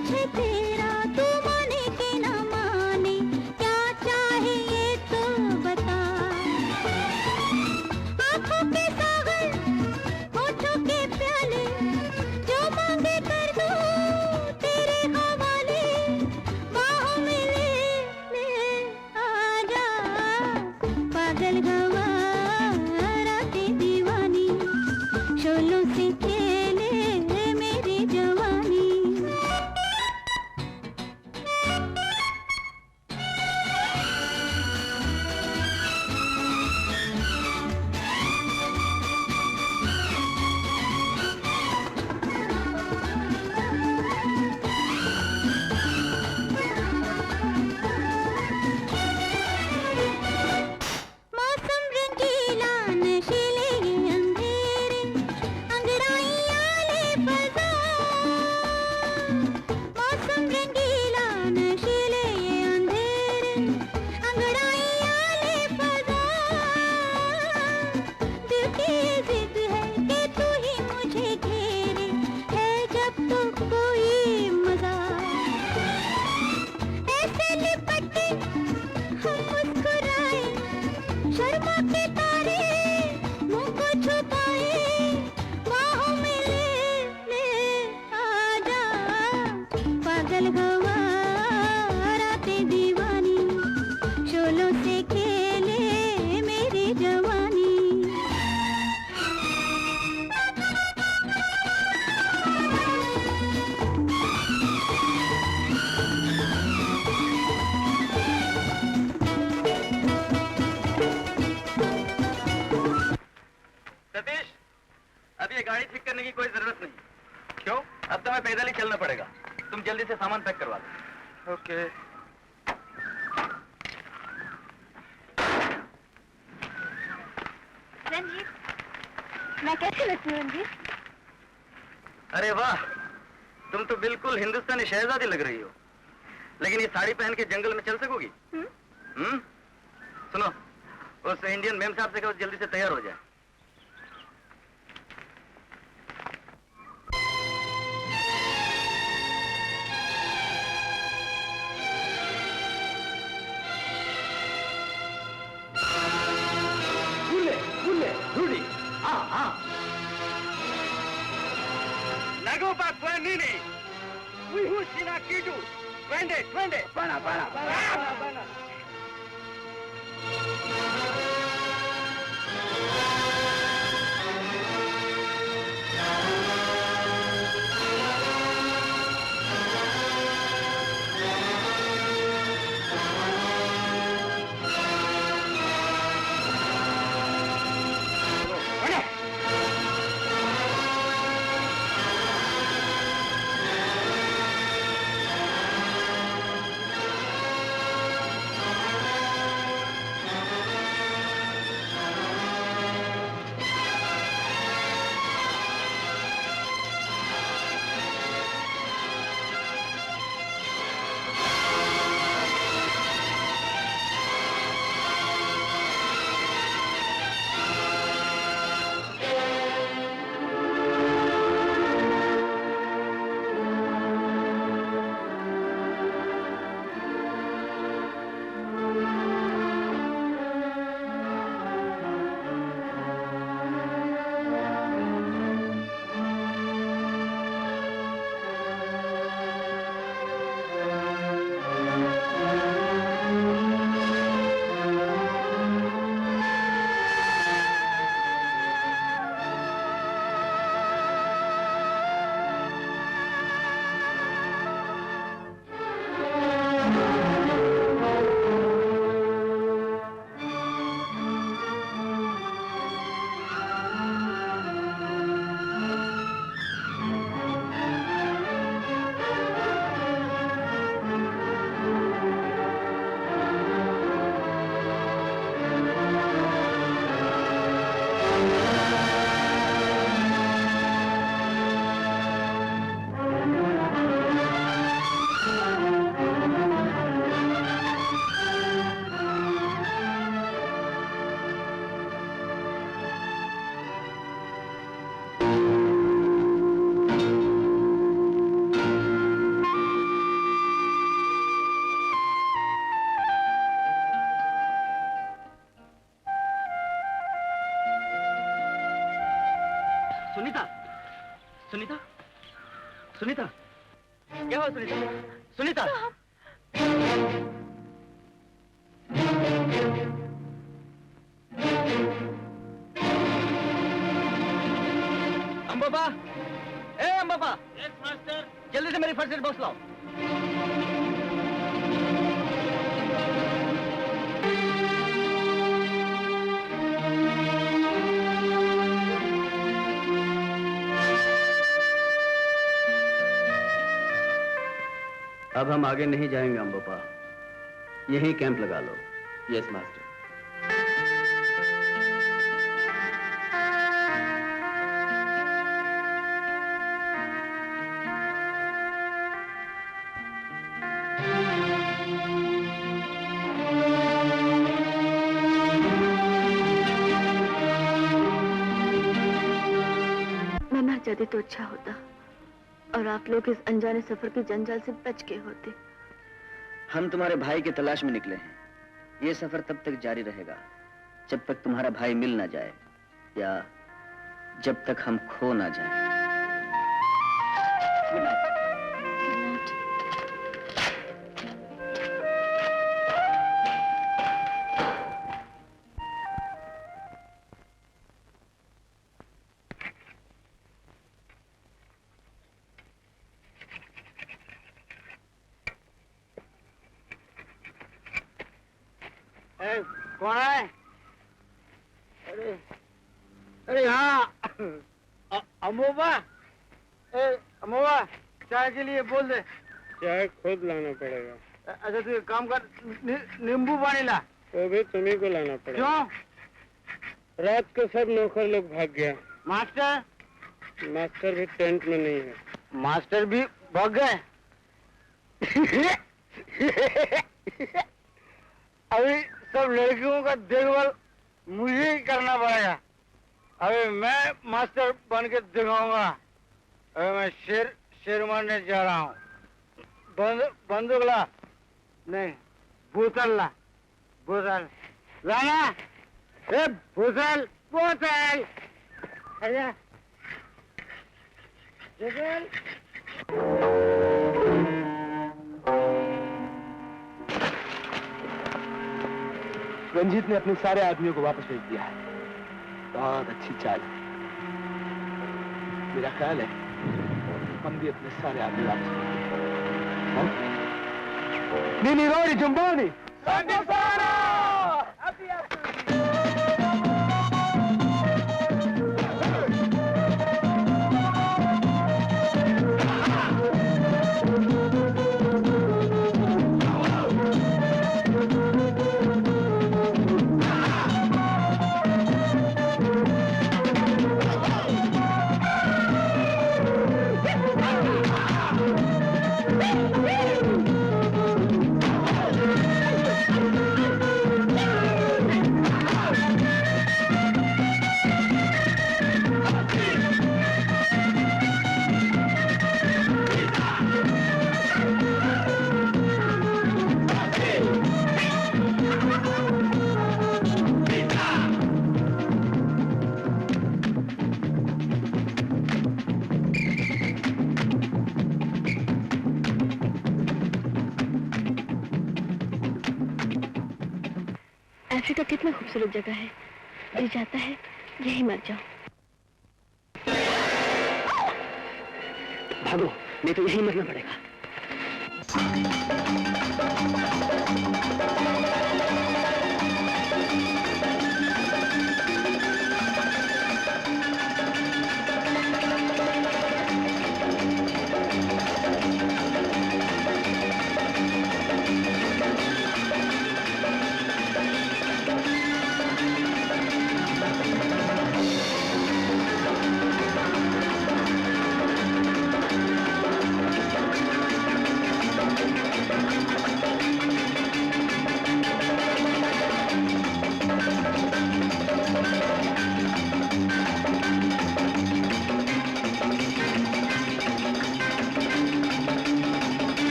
कुछ है तेरा, तू माने कि ना माने, क्या चाहे ये तो बता। आँखों के सागर, होठों के प्याले, जो मांगे कर दूं तेरे हवाले। बाहों में ले आजा, पागल गवा रातें दीवानी, शोलों से खेले मेरी जवानी। मौसम रंगीला, नशीले ये अंधेरे, अंगड़ाइयाँ ले बजा। मौसम रंगीला, नशीले ये अंधेरे, अंगड़ाइयाँ ले बजा। दिल की जिद है कि तू ही मुझे घेरे, है जब तो कोई मजा। ऐसे लिपटे हम मुस्कुराए, शर्मा के तारे मुंह को छुपाए। बाहों में ले आजा, पागल हवा रातें दीवानी, शोलों से खेले मेरी जवानी। सतीश, अब ये गाड़ी ठीक करने की कोई जरूरत नहीं। क्यों? अब तो मैं पैदल ही चलना पड़ेगा। तुम जल्दी से सामान पैक करवा दो। ओके। रंजीत, मैं कैसे लगती हूँ रंजीत? अरे वाह, तुम तो बिल्कुल हिंदुस्तानी शहजादी लग रही हो। लेकिन ये साड़ी पहन के जंगल में चल सकोगी? सुनो, उस इंडियन मेम साहब से कहो जल्दी से तैयार हो जाए। Rudy. Nagopa Guanini. We who Sina Kidu. Twende. Bana. Sunita, क्या हुआ सुनीता? सुनीता, अम्बाबा, ए अम्बाबा, यस मास्टर, जल्दी से मेरी फर्स्ट एड बॉक्स लाओ। अब हम आगे नहीं जाएंगे अम्बोपा, यहीं कैंप लगा लो। Yes master. मैं मर जाती तो अच्छा होता और आप लोग इस अनजाने सफर के जंजाल से बच गए होते। हम तुम्हारे भाई की तलाश में निकले हैं। ये सफर तब तक जारी रहेगा जब तक तुम्हारा भाई मिल ना जाए या जब तक हम खो ना जाए। Good night. कौन है? अरे हाँ, अमोबा, अमोबा, चाय के लिए बोल दे। चाय खुद लाना पड़ेगा। अच्छा तू एक काम कर, नींबू पानी ला। वो भी तुम्ही को लाना पड़ेगा। क्यों? रात को सब नौकर लोग भाग गया। मास्टर? मास्टर भी टेंट में नहीं है। मास्टर भी भाग गए? अभी सब लड़कियों का देखभाल मुझे ही करना पड़ेगा। अभी मैं मास्टर बन के दिखाऊंगा। अभी मैं शेर मारने जा रहा हूँ। बंदूक ला। नहीं, बोतल ला। बोतल लाना। ए बोतल, बोतल। अरे बोतल। रंजीत ने अपने सारे आदमियों को वापस भेज दिया है। बहुत अच्छी चाल है। मेरा ख्याल है हम भी अपने सारे आदमी वापस भेज दें। नीनी रोड़ी जुम्बानी अफ्रीका कितना खूबसूरत जगह है। जी चाहता है यही मर जाओ। भागो, नहीं तो यही मरना पड़ेगा।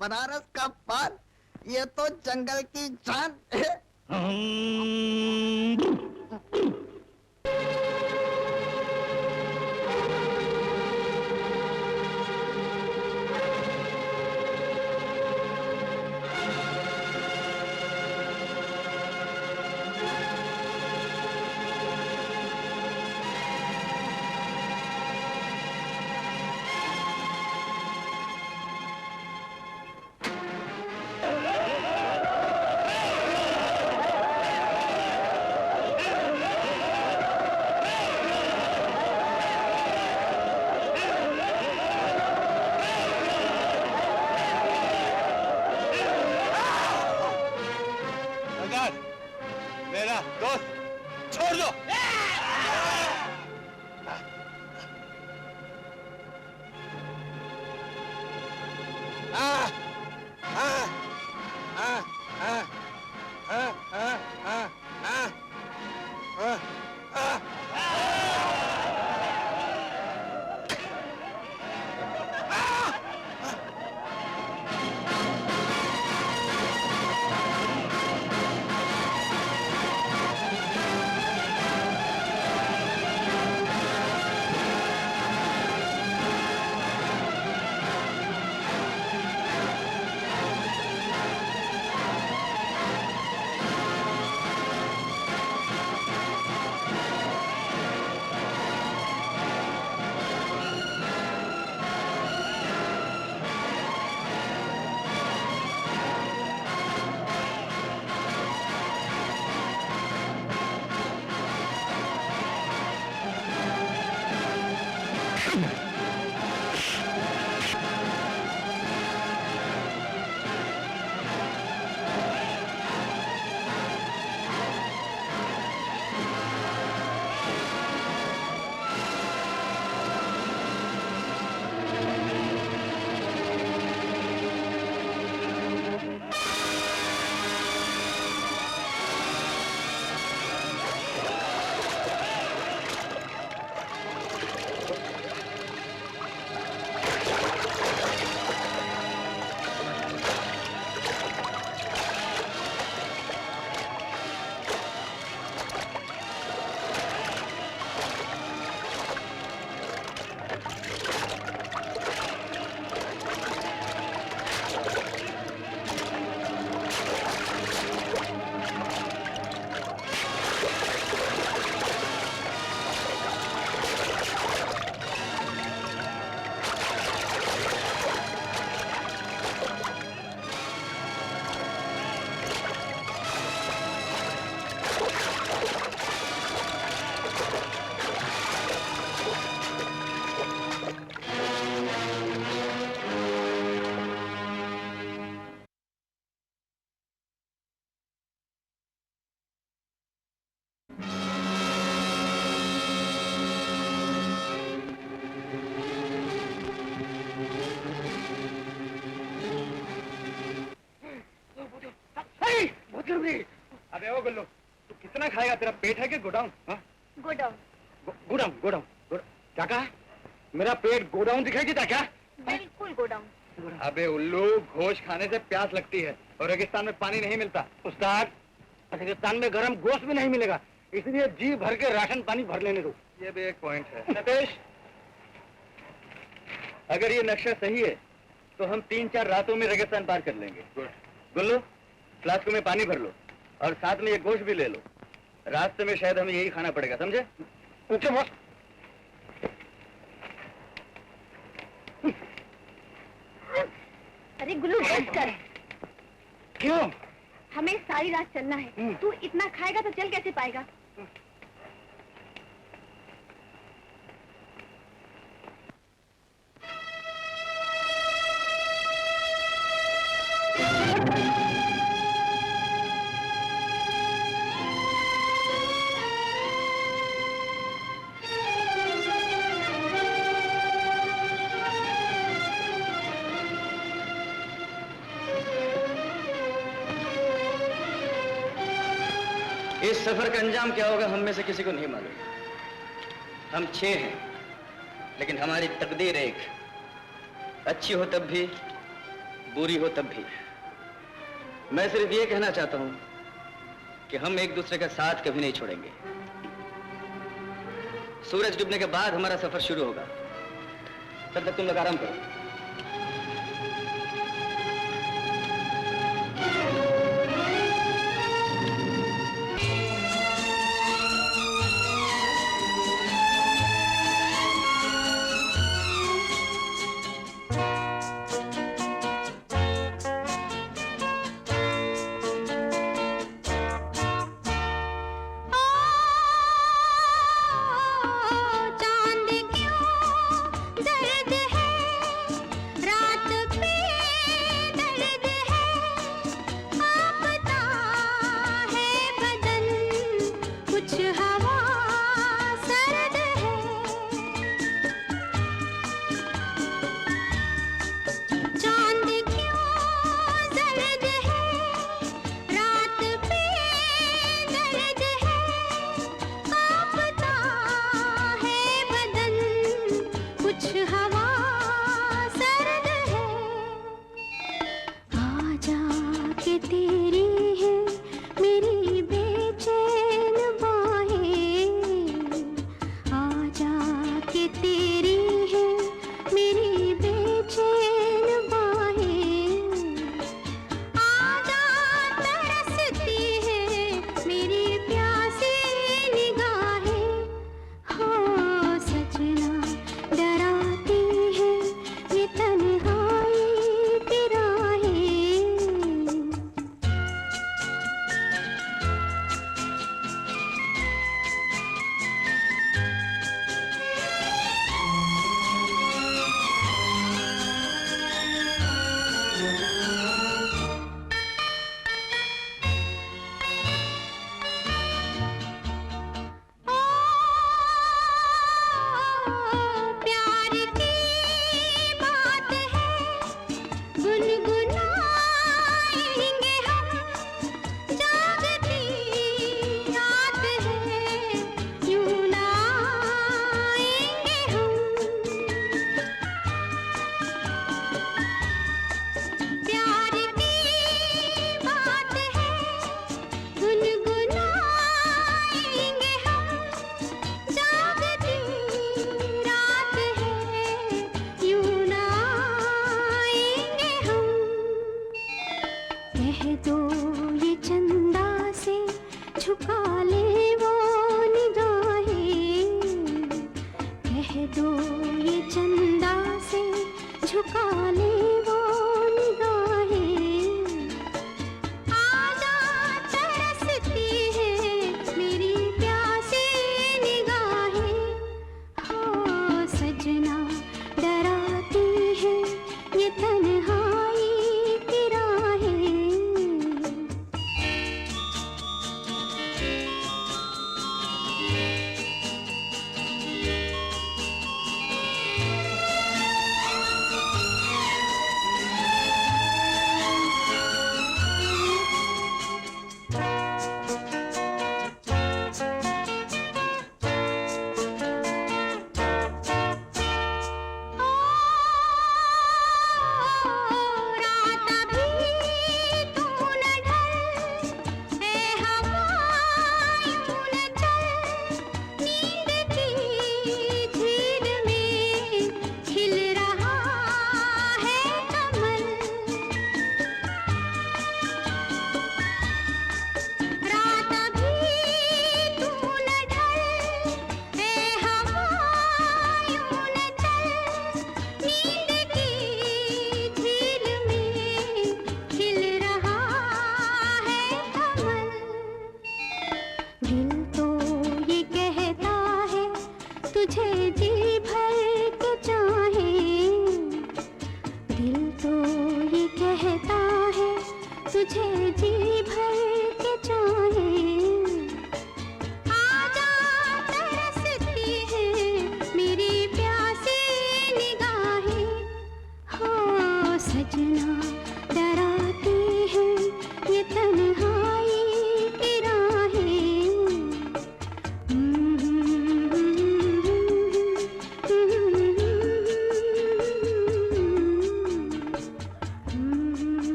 बनारस का पान, ये तो जंगल की जान है। मेरा दोस्त छोड़ दो। अबे ओ गुल्लू, तू कितना खाएगा? तेरा पेट है कि गोडाउन? गोडाउन। गोडाउन गोडाउन क्या कहा? मेरा पेट गोडाउन दिखाई देता क्या? बिल्कुल गोडाउन। अबे उल्लू, घोष खाने से प्यास लगती है और रेगिस्तान में पानी नहीं मिलता। उस्ताद, रेगिस्तान में गर्म गोश्त भी नहीं मिलेगा, इसलिए जी भर के राशन पानी भर लेने दो। ये भी एक पॉइंट है। सतेश, अगर ये नक्शा सही है तो हम 3-4 रातों में रेगिस्तान पार कर लेंगे। गुल्लू, फ्लास्कों में पानी भर लो और साथ में ये गोश्त भी ले लो। रास्ते में शायद हमें यही खाना पड़ेगा, समझे? Okay boss. अरे गुल्लू, बस कर। क्यों? हमें सारी रात चलना है। तू इतना खाएगा तो चल कैसे पाएगा? इस सफर का अंजाम क्या होगा हम में से किसी को नहीं मालूम। हम 6 हैं, लेकिन हमारी तकदीर एक। अच्छी हो तब भी, बुरी हो तब भी। मैं सिर्फ ये कहना चाहता हूं कि हम एक दूसरे का साथ कभी नहीं छोड़ेंगे। सूरज डूबने के बाद हमारा सफर शुरू होगा। तब तक तुम लोग आराम करो।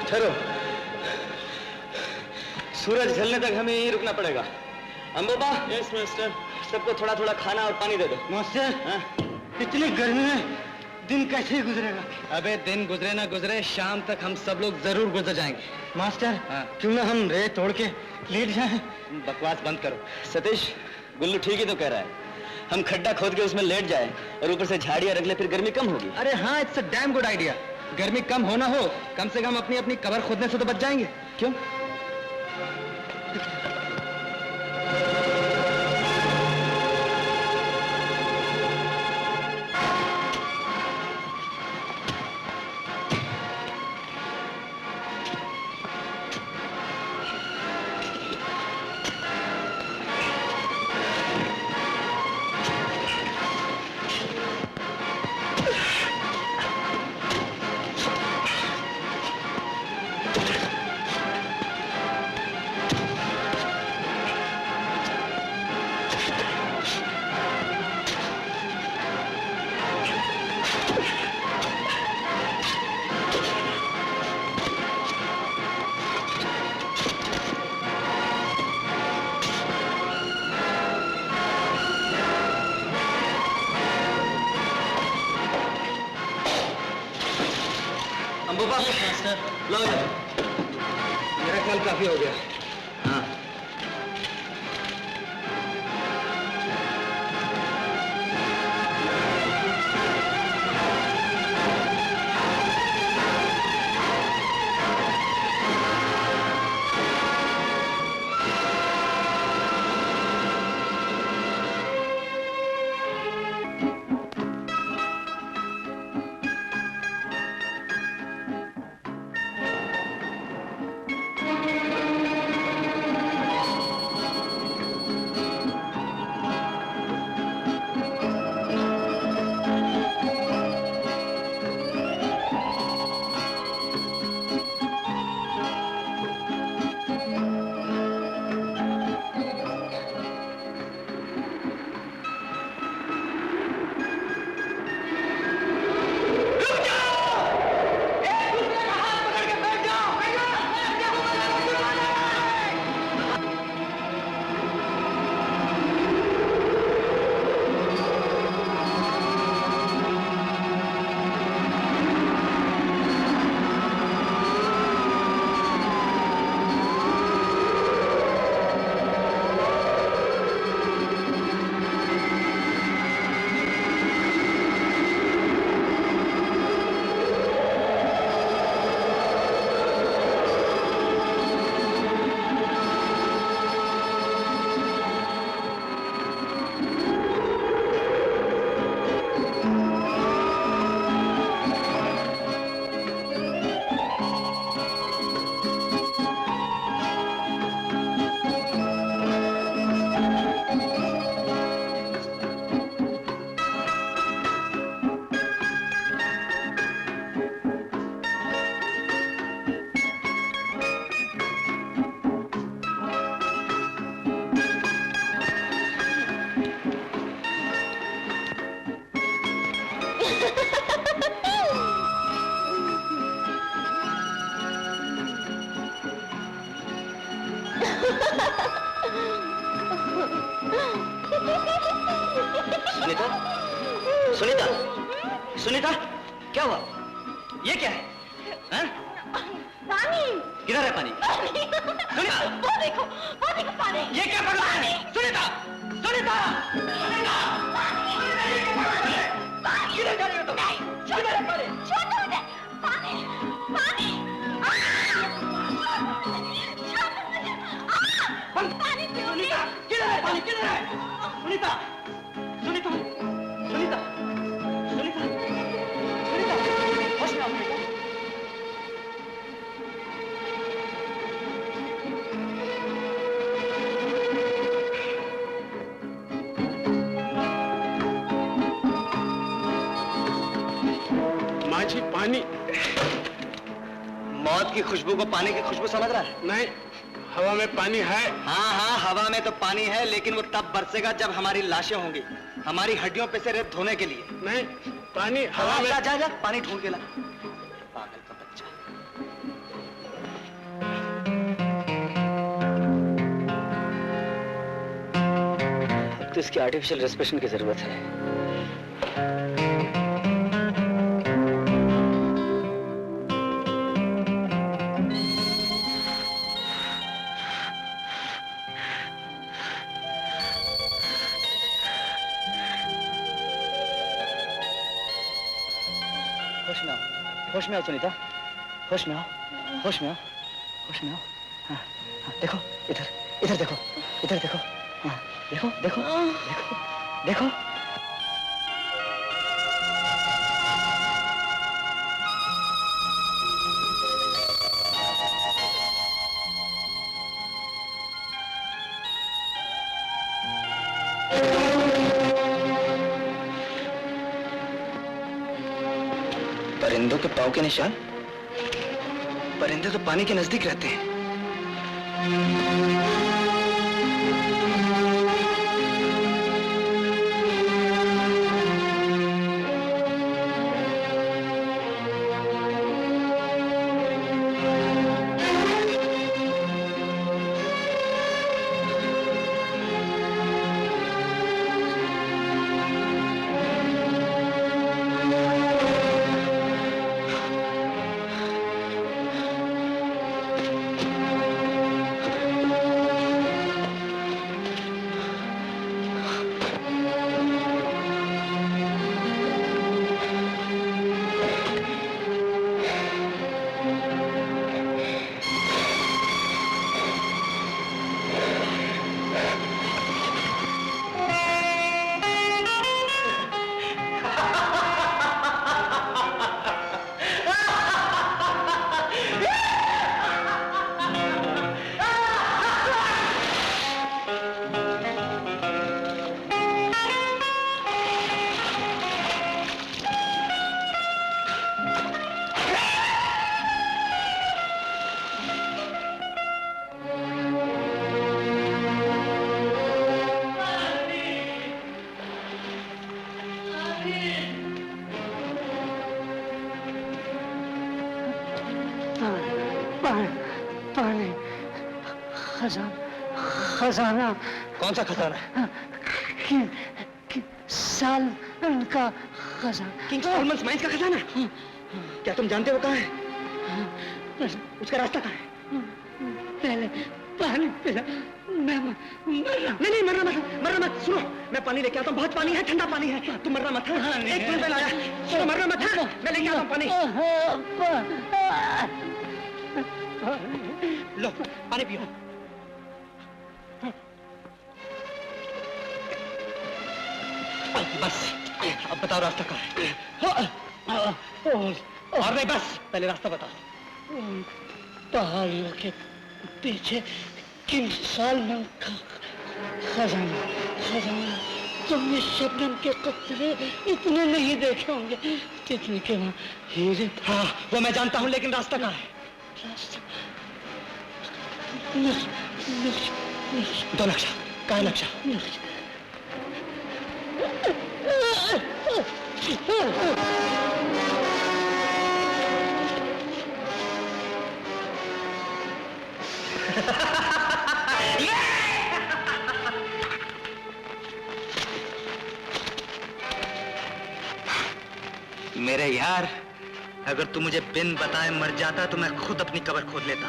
ठहरो, सूरज ढलने तक हमें यहीं रुकना पड़ेगा। अंबोबा। Yes master. सबको थोड़ा थोड़ा खाना और पानी दे दो। मास्टर, इतनी गर्मी में दिन कैसे गुजरेगा? अबे दिन गुजरे ना गुजरे, शाम तक हम सब लोग जरूर गुजर जाएंगे। मास्टर, क्यों ना हम रेत तोड़ के लेट जाएं? बकवास बंद करो। सतीश, गुल्लू ठीक ही तो कह रहा है। हम खड्डा खोद के उसमें लेट जाएं और ऊपर से झाड़ियां रख ले, फिर गर्मी कम होगी। अरे हाँ, it's a damn good idea. गर्मी कम हो ना हो, कम से कम अपनी अपनी कब्र खोदने से तो बच जाएंगे। क्यों? लो यार, मेरा ख्याल काफी हो गया। हाँ। सुनीता, सुनीता, सुनीता, क्या हुआ? ये क्या है? हैं? पानी। किधर है पानी? सुनीता, वो देखो पानी। ये क्या कर रहा है? सुनीता, सुनीता, सुनीता, किधर जा रही हो तुम? किधर है पानी? छोड़ो मुझे, पानी। पानी पियोगी? किधर है पानी? किधर है? सुनीता, सुनीता, सुनीता, सुनीता, सुनीता, होश में आओ बेटा। माझी पानी। मौत की खुशबू को पानी की खुशबू समझ रहा है? नहीं, हवा में पानी है। हाँ हाँ, हवा में तो पानी है, लेकिन वो तब बरसेगा जब हमारी लाशें होंगी, हमारी हड्डियों पे से रेत धोने के लिए। नहीं, पानी हवा में। जा, पानी ढूंढ के ला। पागल का बच्चा। तो इसकी आर्टिफिशियल रेस्पिरेशन की जरूरत है। होश में आओ सुनीता, होश में आओ, होश में आओ, होश में आओ। हाँ, हाँ, देखो इधर, इधर देखो, इधर देखो, हाँ, देखो देखो देखो देखो। परिंदों के पाँव के निशान? परिंदे तो पानी के नजदीक रहते हैं। खजाना। कौन सा खजाना? साल का खजाना। किंग सॉलोमन्स माइंस का खजाना? क्या तुम जानते हो कहाँ है? उसका रास्ता कहाँ है? पहले पानी पिला। मैं नहीं मरना मत। सुनो, मैं पानी लेके आता हूँ, बहुत पानी है, ठंडा पानी है। तुम मरना मत। एक मिनट में लाया। सुनो, मरना मत। मैं लेके आता हूँ पानी। लो पानी पियो। बस अब बताओ रास्ता कहाँ है? और नहीं, बस पहले रास्ता बताओ। पहाड़ियों के पीछे किंग सॉलोमन का खजाना। तुमने शबनम के कतरे इतने नहीं देखे होंगे जितने के वहाँ हीरे। हाँ वो मैं जानता हूँ, लेकिन रास्ता कहाँ है? दो नक्शा। कहाँ है नक्शा? मेरे यार, अगर तू मुझे बिन बताए मर जाता तो मैं खुद अपनी कब्र खोद लेता,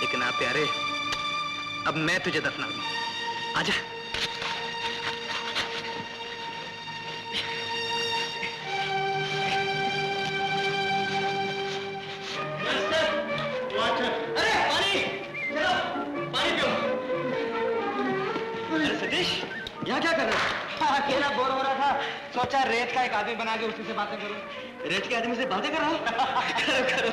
लेकिन आप प्यारे, अब मैं तुझे दफना दूं। आजा। यहाँ क्या कर रहे हो? अकेला बोर हो रहा था, सोचा रेत का एक आदमी बना के उसी से बातें करूं। रेत के आदमी से बातें कर रहा हूँ? करो।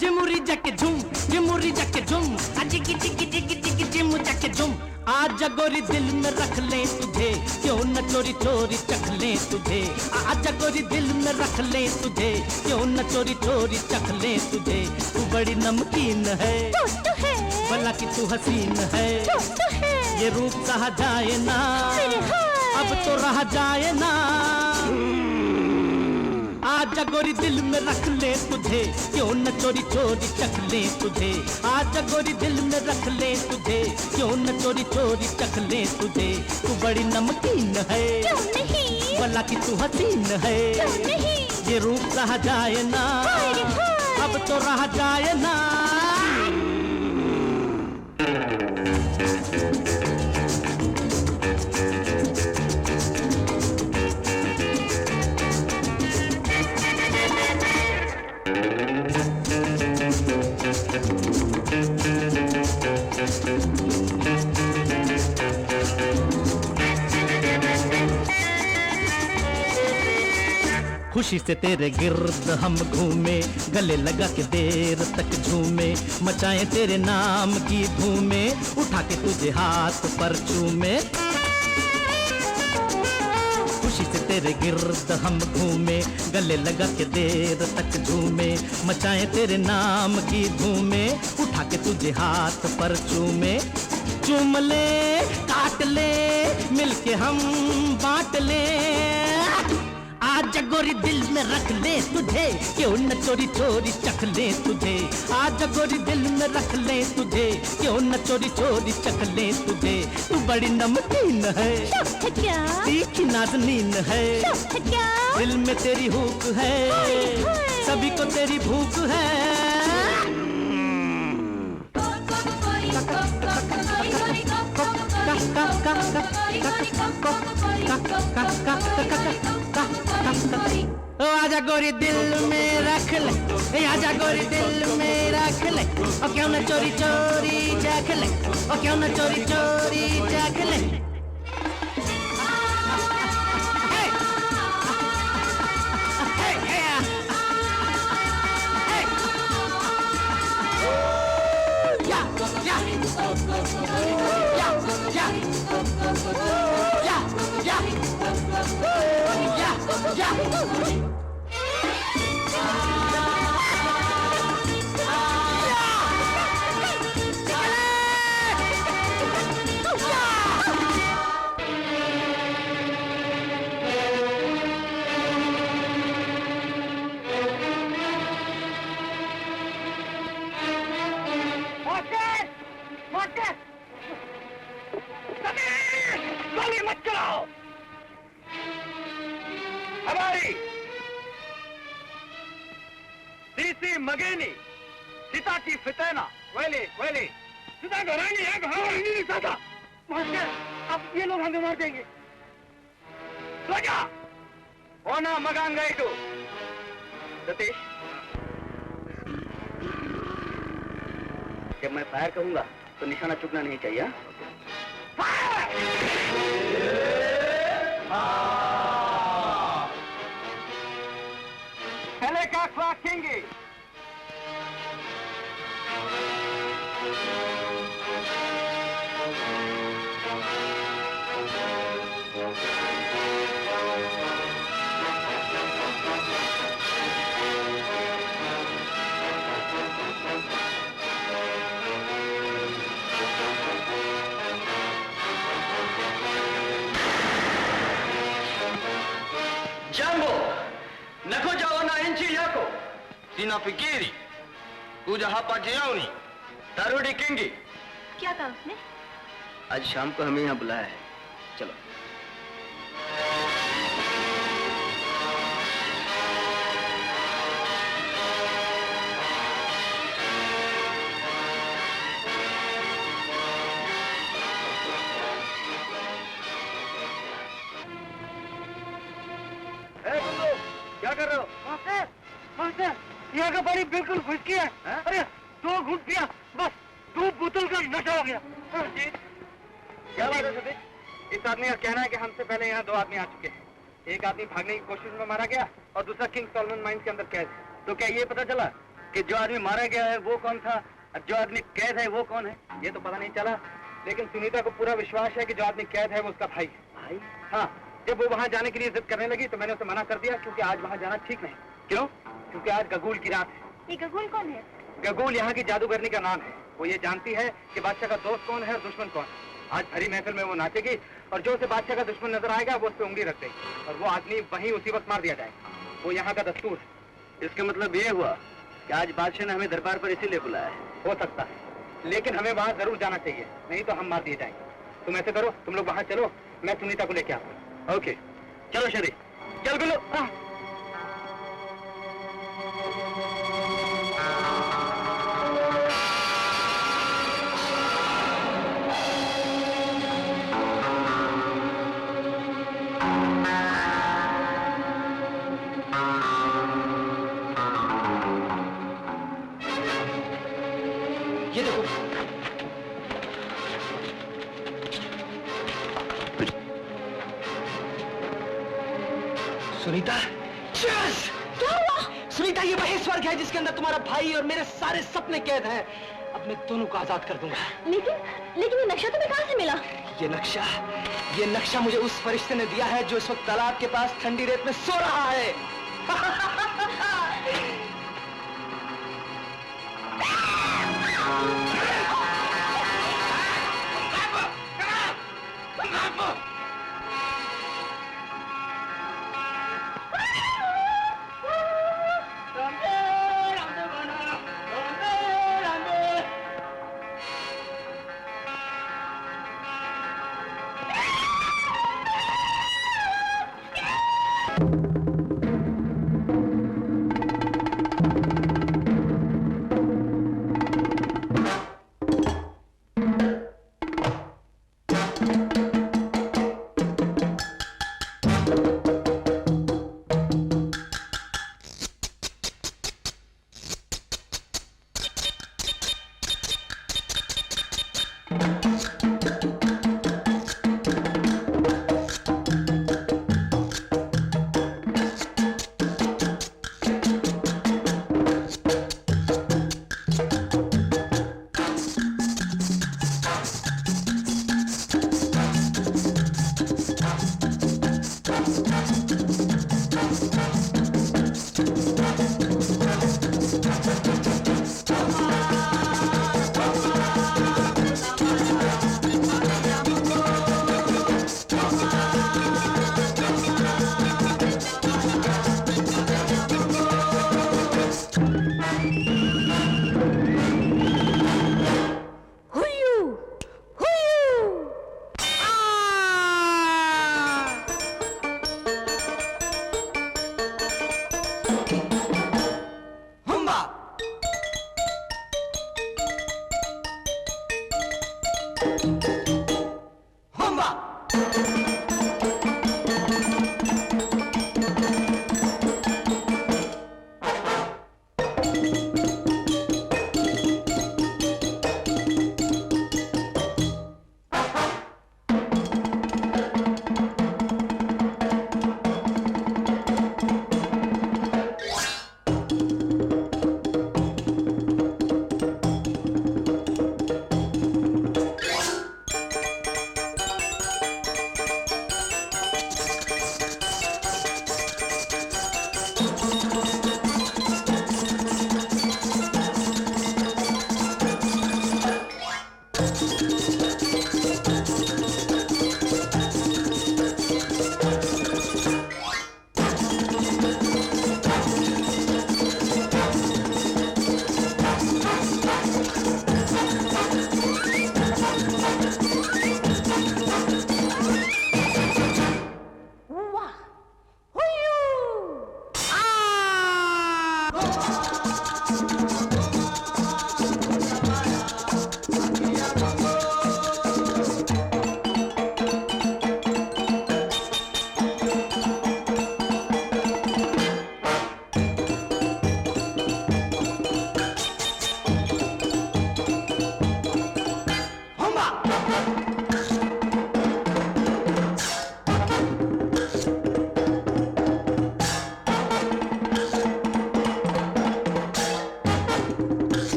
जिमुरी जाके झूम, जिमुरी जाके झूम, जिगी जिगी जिगी जिगी जिमु जाके झूम। आजा गोरी दिल में रख ले तुझे, क्यों न चोरी चोरी चख ले तुझे। आजा गोरी दिल में रख ले तुझे, क्यों न चोरी चोरी चख ले तुझे। तू बड़ी नमकीन है, भला कि तू हसीन है, ये रूप सहा जाए ना, अब तो रहा जाए ना। आजा गोरी दिल में रख ले तुझे, क्यों न चोरी चोरी चख ले तुझे। आजा गोरी दिल में रख ले तुझे, क्यों न चोरी चोरी चख ले तुझे। तू बड़ी नमकीन है, भला कि तू हसीन है, ये रूप रहा जाए ना, अब तो रहा जाए ना। खुशी से तेरे गिर्द हम घूमे, गले लगा के देर तक झूमे, मचाए तेरे नाम की धूमे, उठा के तुझे हाथ पर चूमे। खुशी से तेरे गिर्द हम घूमे, गले लगा के देर तक झूमे, मचाए तेरे नाम की धूमे, उठा के तुझे हाथ पर चूमे। चूम ले, काट ले, मिलके हम बांट ले। आजा गोरी दिल में रख ले तुझे, क्यों न चोरी चोरी चख ले तुझे। आजा गोरी दिल में रख ले तुझे, क्यों न चोरी चोरी चख ले तुझे। तू बड़ी नमकीन है, तीखी नाज़नीन है, दिल में तेरी हुक है, सभी को तेरी भूख है। आजा गोरी दिल में रख ले, आजा गोरी दिल में रख ले, और क्यों न चोरी चोरी चख ले, और क्यों न चोरी चोरी चख ले। मगेनी सीता की फितना वेले वेले सीता घरानी है, नहीं सीता। मास्टर, अब ये लोग हमें मार देंगे। लगा होना मगान गए तो सतीश, जब मैं फायर कहूंगा तो निशाना चुकना नहीं चाहिए। पहले का क्लास देंगे। Nafikiri kuja hapa jioni tarudi kingi। क्या कहा उसने? आज शाम को हमें यहाँ बुलाया है, चलो। क्या कर रहे हो? मास्टर, मास्टर, यहाँ का पानी बिल्कुल खुश्की है। अरे 2 घूंट पिया, बस 2 बोतल का नशा हो गया। क्या बात है सतीश? इस आदमी का कहना है कि हमसे पहले यहाँ 2 आदमी आ चुके हैं। एक आदमी भागने की कोशिश में मारा गया और दूसरा किंग सॉलोमन माइंस के अंदर कैद है। तो क्या ये पता चला कि जो आदमी मारा गया है वो कौन था और जो आदमी कैद है वो कौन है? ये तो पता नहीं चला, लेकिन सुनीता को पूरा विश्वास है कि जो आदमी कैद है वो उसका भाई है। भाई? हाँ, जब वो वहाँ जाने के लिए जिद करने लगी तो मैंने उसे मना कर दिया, क्योंकि आज वहाँ जाना ठीक नहीं। क्यों? क्योंकि आज गगूल की रात है। ये गगूल कौन है? गगूल यहाँ की जादूगरनी का नाम है। वो ये जानती है कि बादशाह का दोस्त कौन है और दुश्मन कौन है। आज भरी महफिल में वो नाचेगी और जो उसे बादशाह का दुश्मन नजर आएगा वो उस पर उंगली रख देगी और वो आदमी वहीं उसी वक्त मार दिया जाएगा। वो यहाँ का दस्तूर है। इसका मतलब ये हुआ कि आज बादशाह ने हमें दरबार पर इसीलिए बुलाया है। हो सकता है, लेकिन हमें वहाँ जरूर जाना चाहिए, नहीं तो हम मार दिए जाएंगे। तुम ऐसे करो, तुम लोग वहाँ चलो, मैं सुनीता को लेके आऊंगा। ओके, चलो शरी, चल गुल्लू। ये देखो, सुनीता। क्या हुआ? सुनीता, ये वही स्वर्ग है जिसके अंदर तुम्हारा भाई और मेरे सारे सपने कैद हैं। अब मैं दोनों को आजाद कर दूंगा। लेकिन ये नक्शा तुम्हें कहाँ से मिला? ये नक्शा मुझे उस फरिश्ते ने दिया है जो इस वक्त तालाब के पास ठंडी रेत में सो रहा है।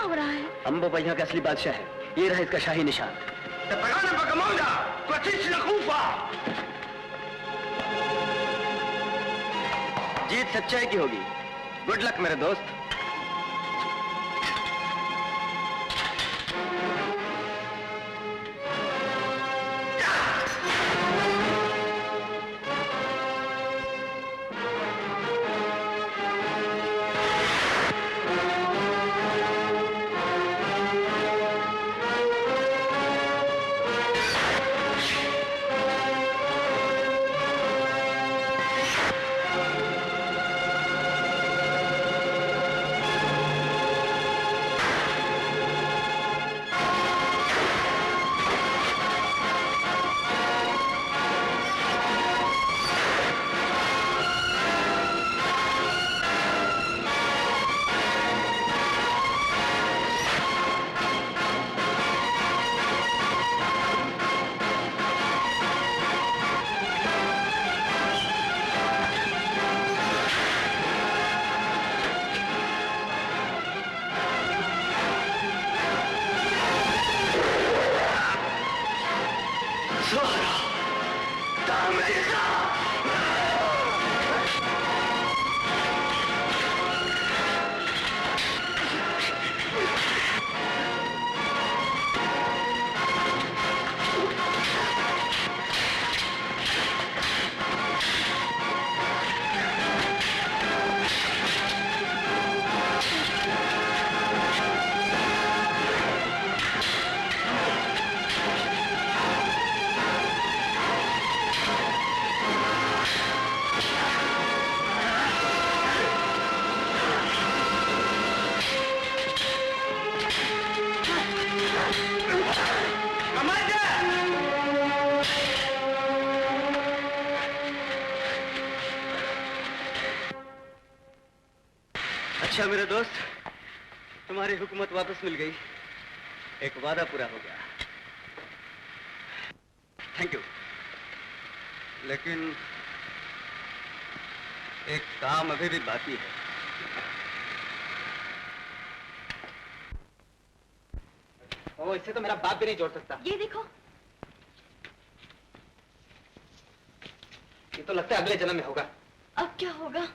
हो रहा है? अम्बो भैया का असली बादशाह है, ये रहा इसका शाही निशान। जीत सच्चाई की होगी। गुड लक मेरे दोस्त। अच्छा मेरे दोस्त, तुम्हारी हुकूमत वापस मिल गई, एक वादा पूरा हो गया। Thank you. लेकिन एक काम अभी भी बाकी है। ओ, इससे तो मेरा बाप भी नहीं जोड़ सकता। ये देखो। ये तो लगता है अगले जन्म में होगा। अब क्या होगा?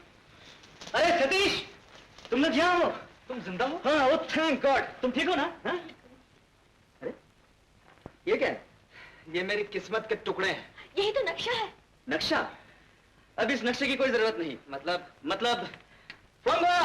अरे सतीश, तुम लोग यहाँ हो? तुम जिंदा हो? हाँ, ओ थैंक गॉड। तुम ठीक हो ना? हाँ? अरे ये क्या है? ये मेरी किस्मत के टुकड़े हैं। यही तो नक्शा है। नक्शा? अब इस नक्शे की कोई जरूरत नहीं। मतलब फोंगा!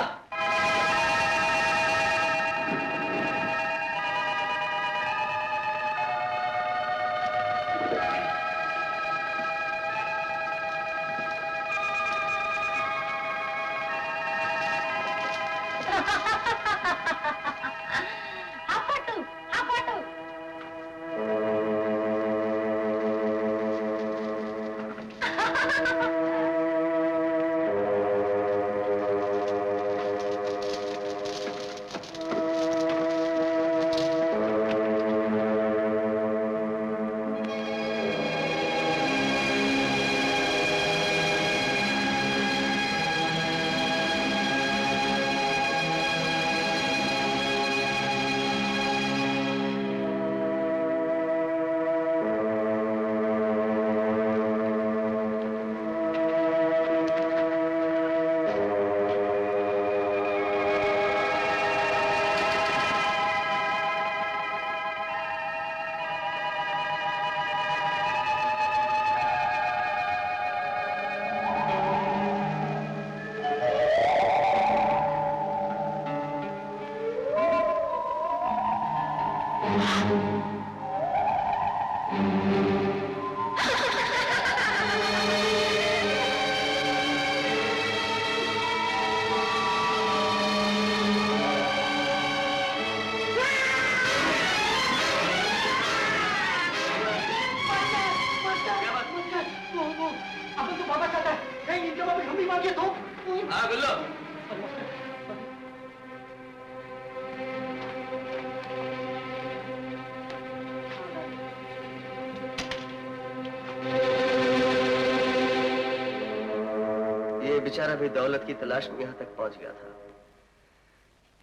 बेचारा भी दौलत की तलाश में यहाँ तक पहुंच गया था।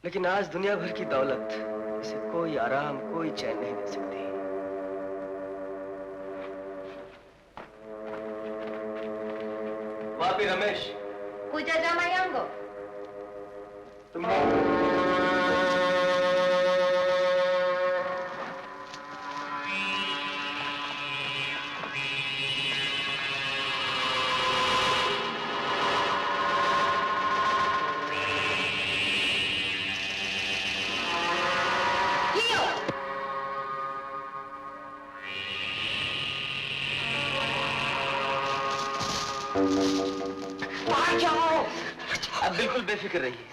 लेकिन आज दुनिया भर की दौलत इसे कोई आराम, कोई चैन नहीं दे सकती। वापी रमेश, पूजा जामायांगो। तुम आप बिल्कुल बेफिक्र रहिए,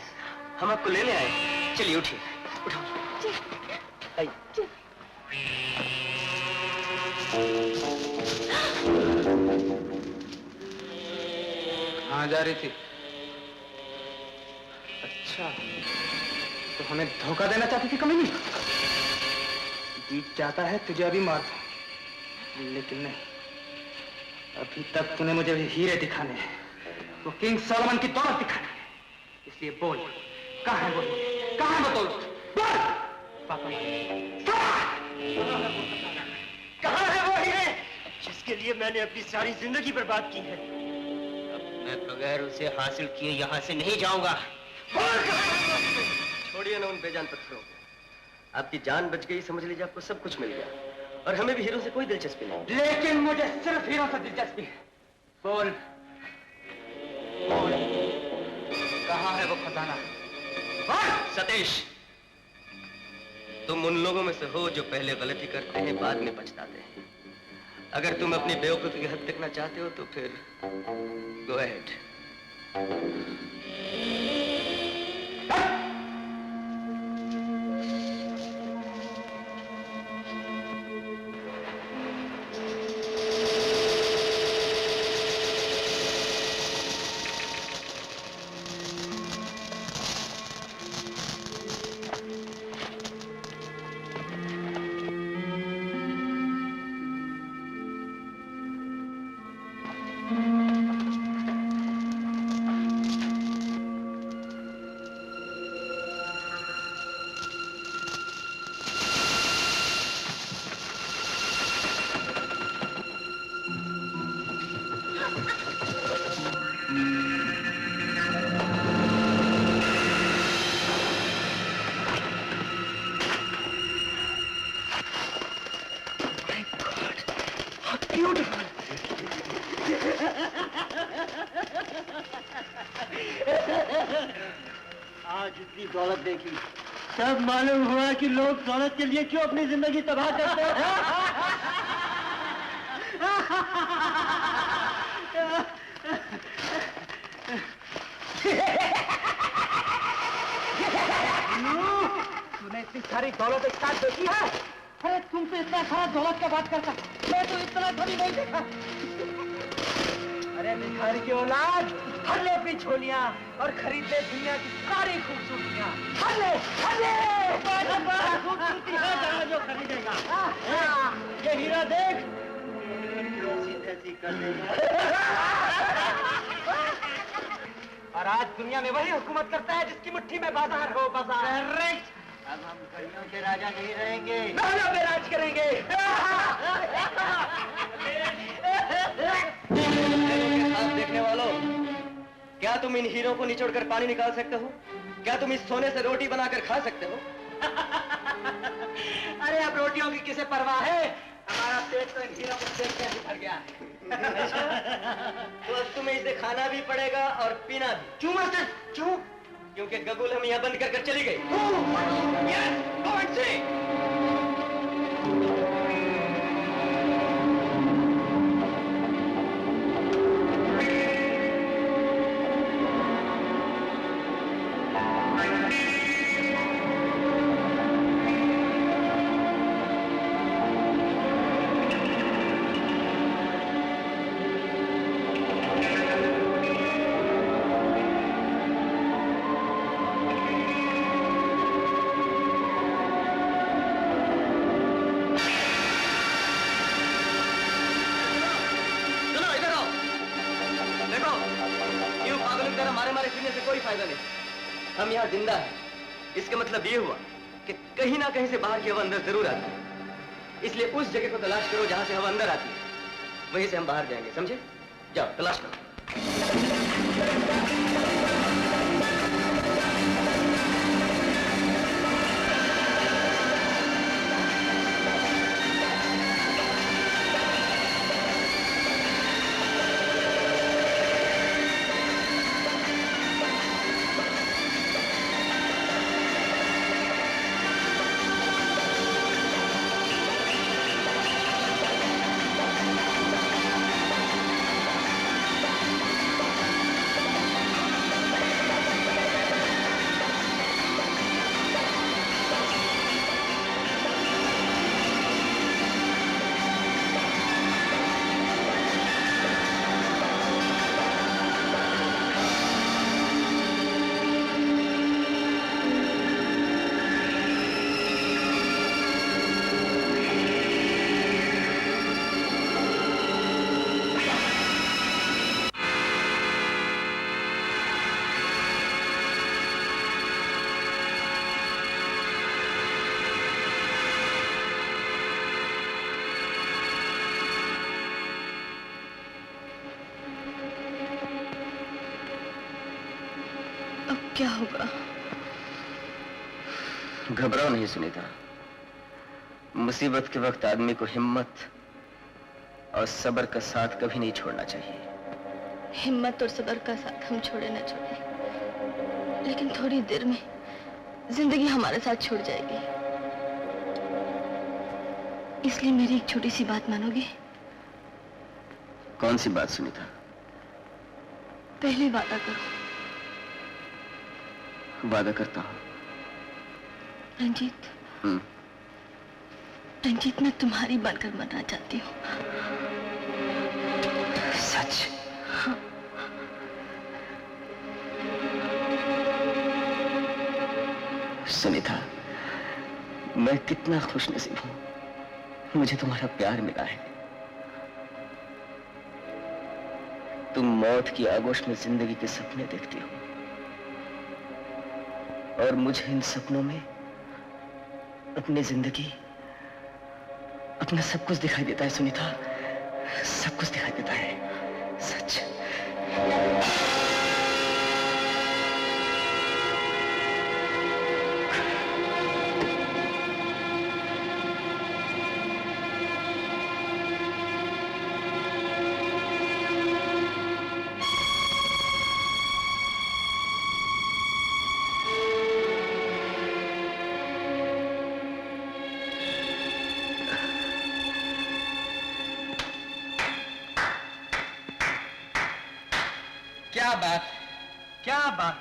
हम आपको लेने आए। चलिए उठिए, उठाओ। आइए। कहाँ जा रही थी? अच्छा, तो हमें धोखा देना चाहती थी कमीनी? जीत जाता है तुझे अभी मार दूं, लेकिन नहीं, अभी तक तूने मुझे हीरे दिखाने हैं, वो किंग सोलोमन की दौलत दिखानी है। इसलिए बोल, कहाँ है वो हीरे? कहाँ है वो दौलत? बोल! पापा, कहाँ है वो हीरे जिसके लिए मैंने अपनी सारी जिंदगी बर्बाद की है? मैं बगैर उसे हासिल किए यहाँ से नहीं जाऊंगा। छोड़िए ना उन बेजान पत्थरों को। आपकी जान बच गई, समझ लीजिए आपको सब कुछ मिल गया, और हमें भी हीरों से कोई दिलचस्पी नहीं। लेकिन मुझे सिर्फ हीरों से दिलचस्पी है। बोल, बोल, कहाँ है वो खजाना? सतीश, तुम उन लोगों में से हो जो पहले गलती करते हैं, बाद में पछताते हैं। अगर तुम अपनी बेवकूफी की हद तकना चाहते हो तो फिर गो अहेड। आज इतनी दौलत देखी, तब मालूम हुआ कि लोग दौलत के लिए क्यों अपनी जिंदगी तबाह करते हैं। तूने इतनी सारी दौलत एक साथ देखी है? अरे तुम तो इतना सारा दौलत का बात करता, मैं तो इतना कभी नहीं देखा। अरे भिखारी की औलाद, भर ले अपनी झोलियां और खरीद ले दुनिया की सारी खूबसूरतियां। भर ले, भर ले। खूबसूरती है जहाँ जो खरीदेगा। ये हीरा देख, ऐसी कर देगा। और आज दुनिया में वही हुकूमत करता है जिसकी मुट्ठी में बाजार हो, बाजार। अब हम घड़ियों के राजा नहीं रहेंगे, महलों में राज करेंगे। आप देखने वालों, क्या तुम इन हीरों को निचोड़कर पानी निकाल सकते हो? क्या तुम इस सोने से रोटी बनाकर खा सकते हो? अरे अब रोटियों की किसे परवाह है? हमारा पेट तो इन हीरों को देखते ही भर गया है। तो अब तुम्हें इसे खाना भी पड़ेगा और पीना भी। क्यों मास्टर, क्यों? क्योंकि गगुल हम यहाँ बंद कर चली गई। Yes, go and see. हम यहाँ जिंदा हैं, इसका मतलब ये हुआ कि कहीं ना कहीं से बाहर की हवा अंदर जरूर आती है। इसलिए उस जगह को तलाश करो जहां से हवा अंदर आती है, वहीं से हम बाहर जाएंगे, समझे? जाओ तलाश करो। क्या होगा? घबराओ नहीं सुनीता। मुसीबत के वक्त आदमी को हिम्मत और सब्र का साथ कभी नहीं छोड़ना चाहिए। हिम्मत और सब्र का साथ हम छोड़े न छोड़े, लेकिन थोड़ी देर में जिंदगी हमारे साथ छूट जाएगी। इसलिए मेरी एक छोटी सी बात मानोगे? कौन सी बात सुनीता? पहले वादा करो। वादा करता हूं। रंजीत, रंजीत, मैं तुम्हारी बनकर मरना चाहती हूँ। सच? हाँ। सुनीता, मैं कितना खुशनसीब हूं, मुझे तुम्हारा प्यार मिला है। तुम मौत की आगोश में जिंदगी के सपने देखती हो और मुझे इन सपनों में अपनी जिंदगी, अपना सब कुछ दिखाई देता है सुनीता, सब कुछ दिखाई देता है। सच। क्या बात, क्या बात।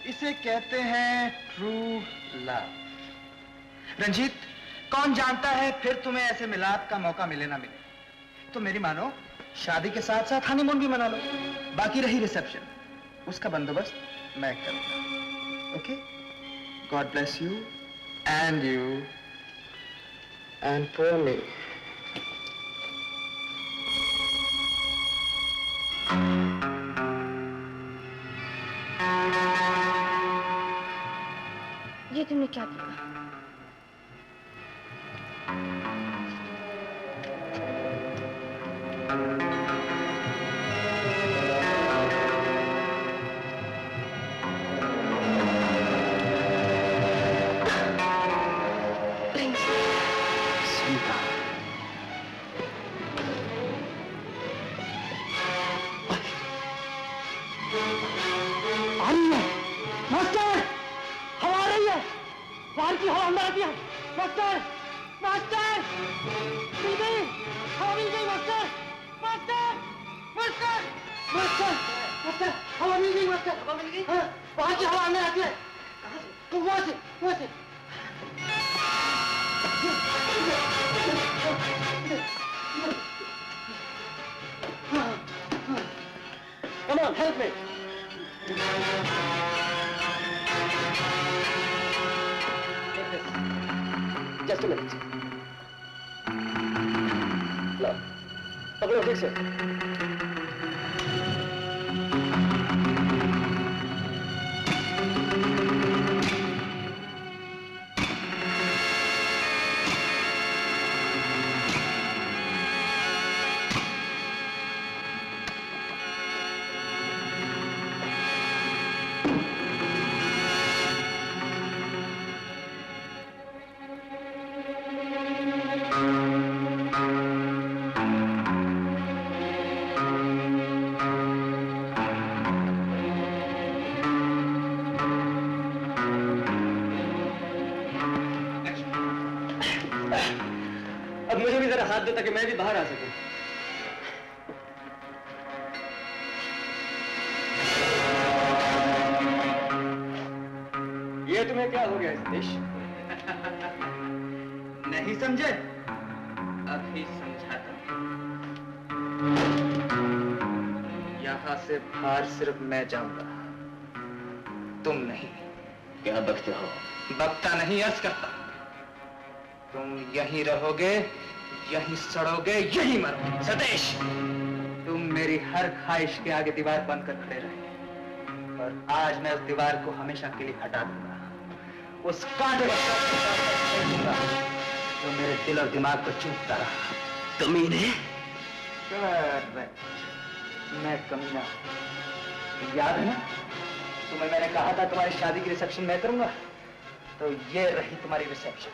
इसे कहते हैं ट्रू लव। रंजीत, कौन जानता है फिर तुम्हें ऐसे मिलाप का मौका मिले ना मिले। तो मेरी मानो, शादी के साथ साथ हनीमून भी मना लो। बाकी रही रिसेप्शन, उसका बंदोबस्त मैं करूंगा। Okay? God bless you and for me. ये तुमने क्या किया? बाहर की हवा अंदर आती है। मास्टर, मास्टर, मिल गई, हवा मिल गई master, master, master, master, master, हवा मिल गई मास्टर, हवा मिल गई। हाँ, बाहर की हवा अंदर आती है। कहाँ से? तो वहाँ से, वहाँ से। Come on, help me. Just a minute. लो, पकड़ो ठीक से। अब मुझे भी जरा हाथ दो ताकि मैं भी बाहर आ सकूं। ये तुम्हें क्या हो गया सतीश? नहीं समझे? अभी समझाता हूं। यहाँ से बाहर सिर्फ मैं जाऊंगा, तुम नहीं। क्या बकते हो? बकता नहीं, अर्ज करता। तुम यहीं रहोगे, यहीं सड़ोगे, यहीं मरोगे। सतीश, तुम मेरी हर ख्वाहिश के आगे दीवार बनकर खड़े रहे, और आज मैं उस दीवार को हमेशा के लिए हटा दूंगा। उस कांटे को दूंगा जो मेरे दिल और दिमाग को चूमता रहा। कमीने? मैं कमीना। याद है ना, तुम्हें मैंने कहा था तुम्हारी शादी की रिसेप्शन मैं करूंगा, तो ये रही तुम्हारी रिसेप्शन।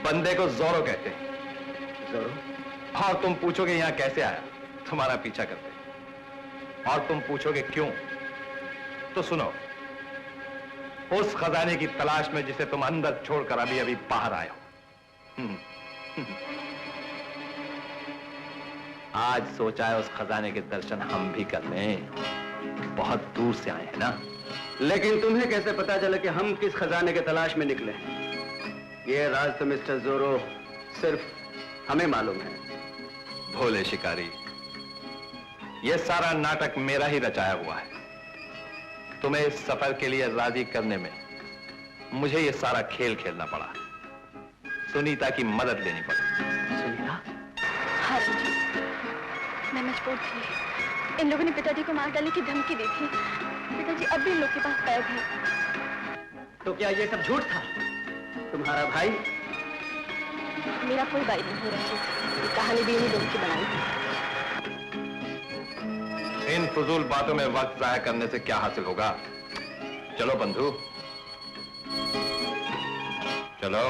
बंदे को जोरो कहते हैं। जोरो? और तुम पूछोगे यहां कैसे आया, तुम्हारा पीछा करते। और तुम पूछोगे क्यों, तो सुनो। उस खजाने की तलाश में जिसे तुम अंदर छोड़कर अभी अभी बाहर आए हो। आज सोचा है उस खजाने के दर्शन हम भी कर लें। बहुत दूर से आए हैं ना। लेकिन तुम्हें कैसे पता चला कि हम किस खजाने के तलाश में निकले? ये राज तो मिस्टर जोरो सिर्फ हमें मालूम है। भोले शिकारी, ये सारा नाटक मेरा ही रचाया हुआ है। तुम्हें इस सफर के लिए राजी करने में मुझे ये सारा खेल खेलना पड़ा। सुनीता की मदद लेनी पड़ी। सुनीता? हाँ रंजीत, मैं मजबूर थी। इन लोगों ने पिताजी को मार डालने की धमकी दी थी। पिताजी अब भी इन लोग के पास कैद है। तो क्या ये सब झूठ था? तुम्हारा भाई? मेरा कोई भाई नहीं रंजित, ये कहानी भी इन्हीं लोगों की बनाई है। इन फजूल बातों में वक्त जाया करने से क्या हासिल होगा? चलो बंधु, चलो।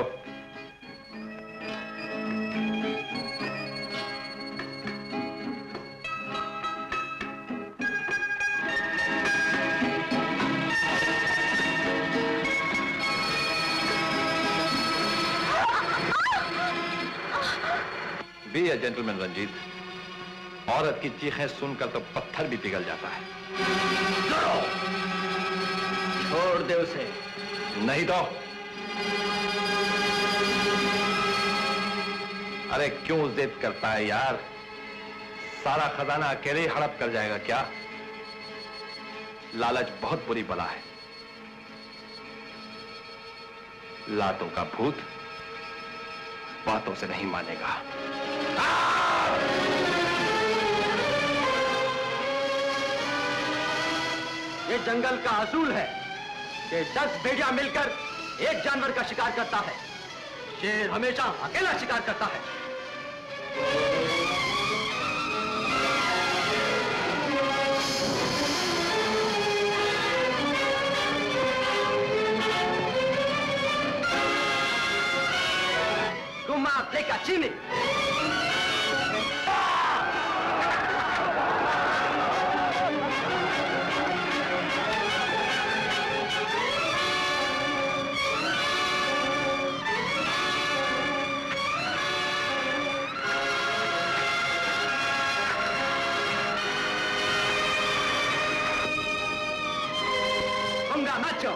बी अ जेंटलमैन रंजीत, औरत की चीखें सुनकर तो पत्थर भी पिघल जाता है। छोड़ दे उसे। नहीं तो। अरे क्यों जिद करता है यार? सारा खजाना अकेले ही हड़प कर जाएगा क्या? लालच बहुत बुरी बला है। लातों का भूत बातों से नहीं मानेगा। ये जंगल का असूल है कि 10 भेड़िया मिलकर एक जानवर का शिकार करता है। शेर हमेशा अकेला शिकार करता है। गुम्मा लेका चीनी। Macho.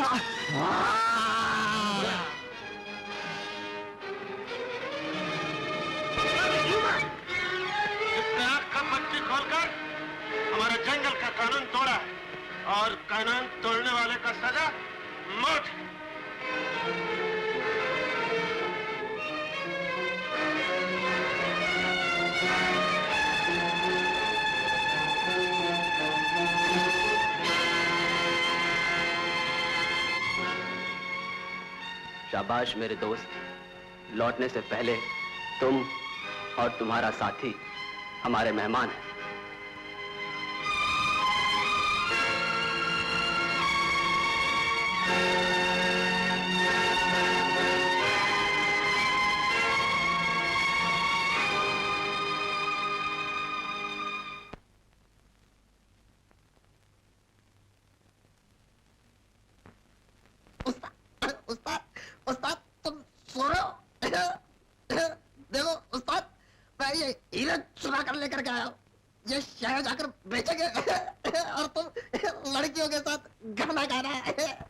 इसने आँख का पट्टी खोलकर हमारे जंगल का कानून तोड़ा है और कानून तोड़ने वाले का सजा मौत है। शाबाश मेरे दोस्त, लौटने से पहले तुम और तुम्हारा साथी हमारे मेहमान हैं। उस्ताद तुम सो रहे हो? देखो उस्ताद, मैं ये हीरे चुरा कर लेकर के आया हूँ। ये शहर जाकर बेचेंगे और तुम लड़कियों के साथ गाना गाना है।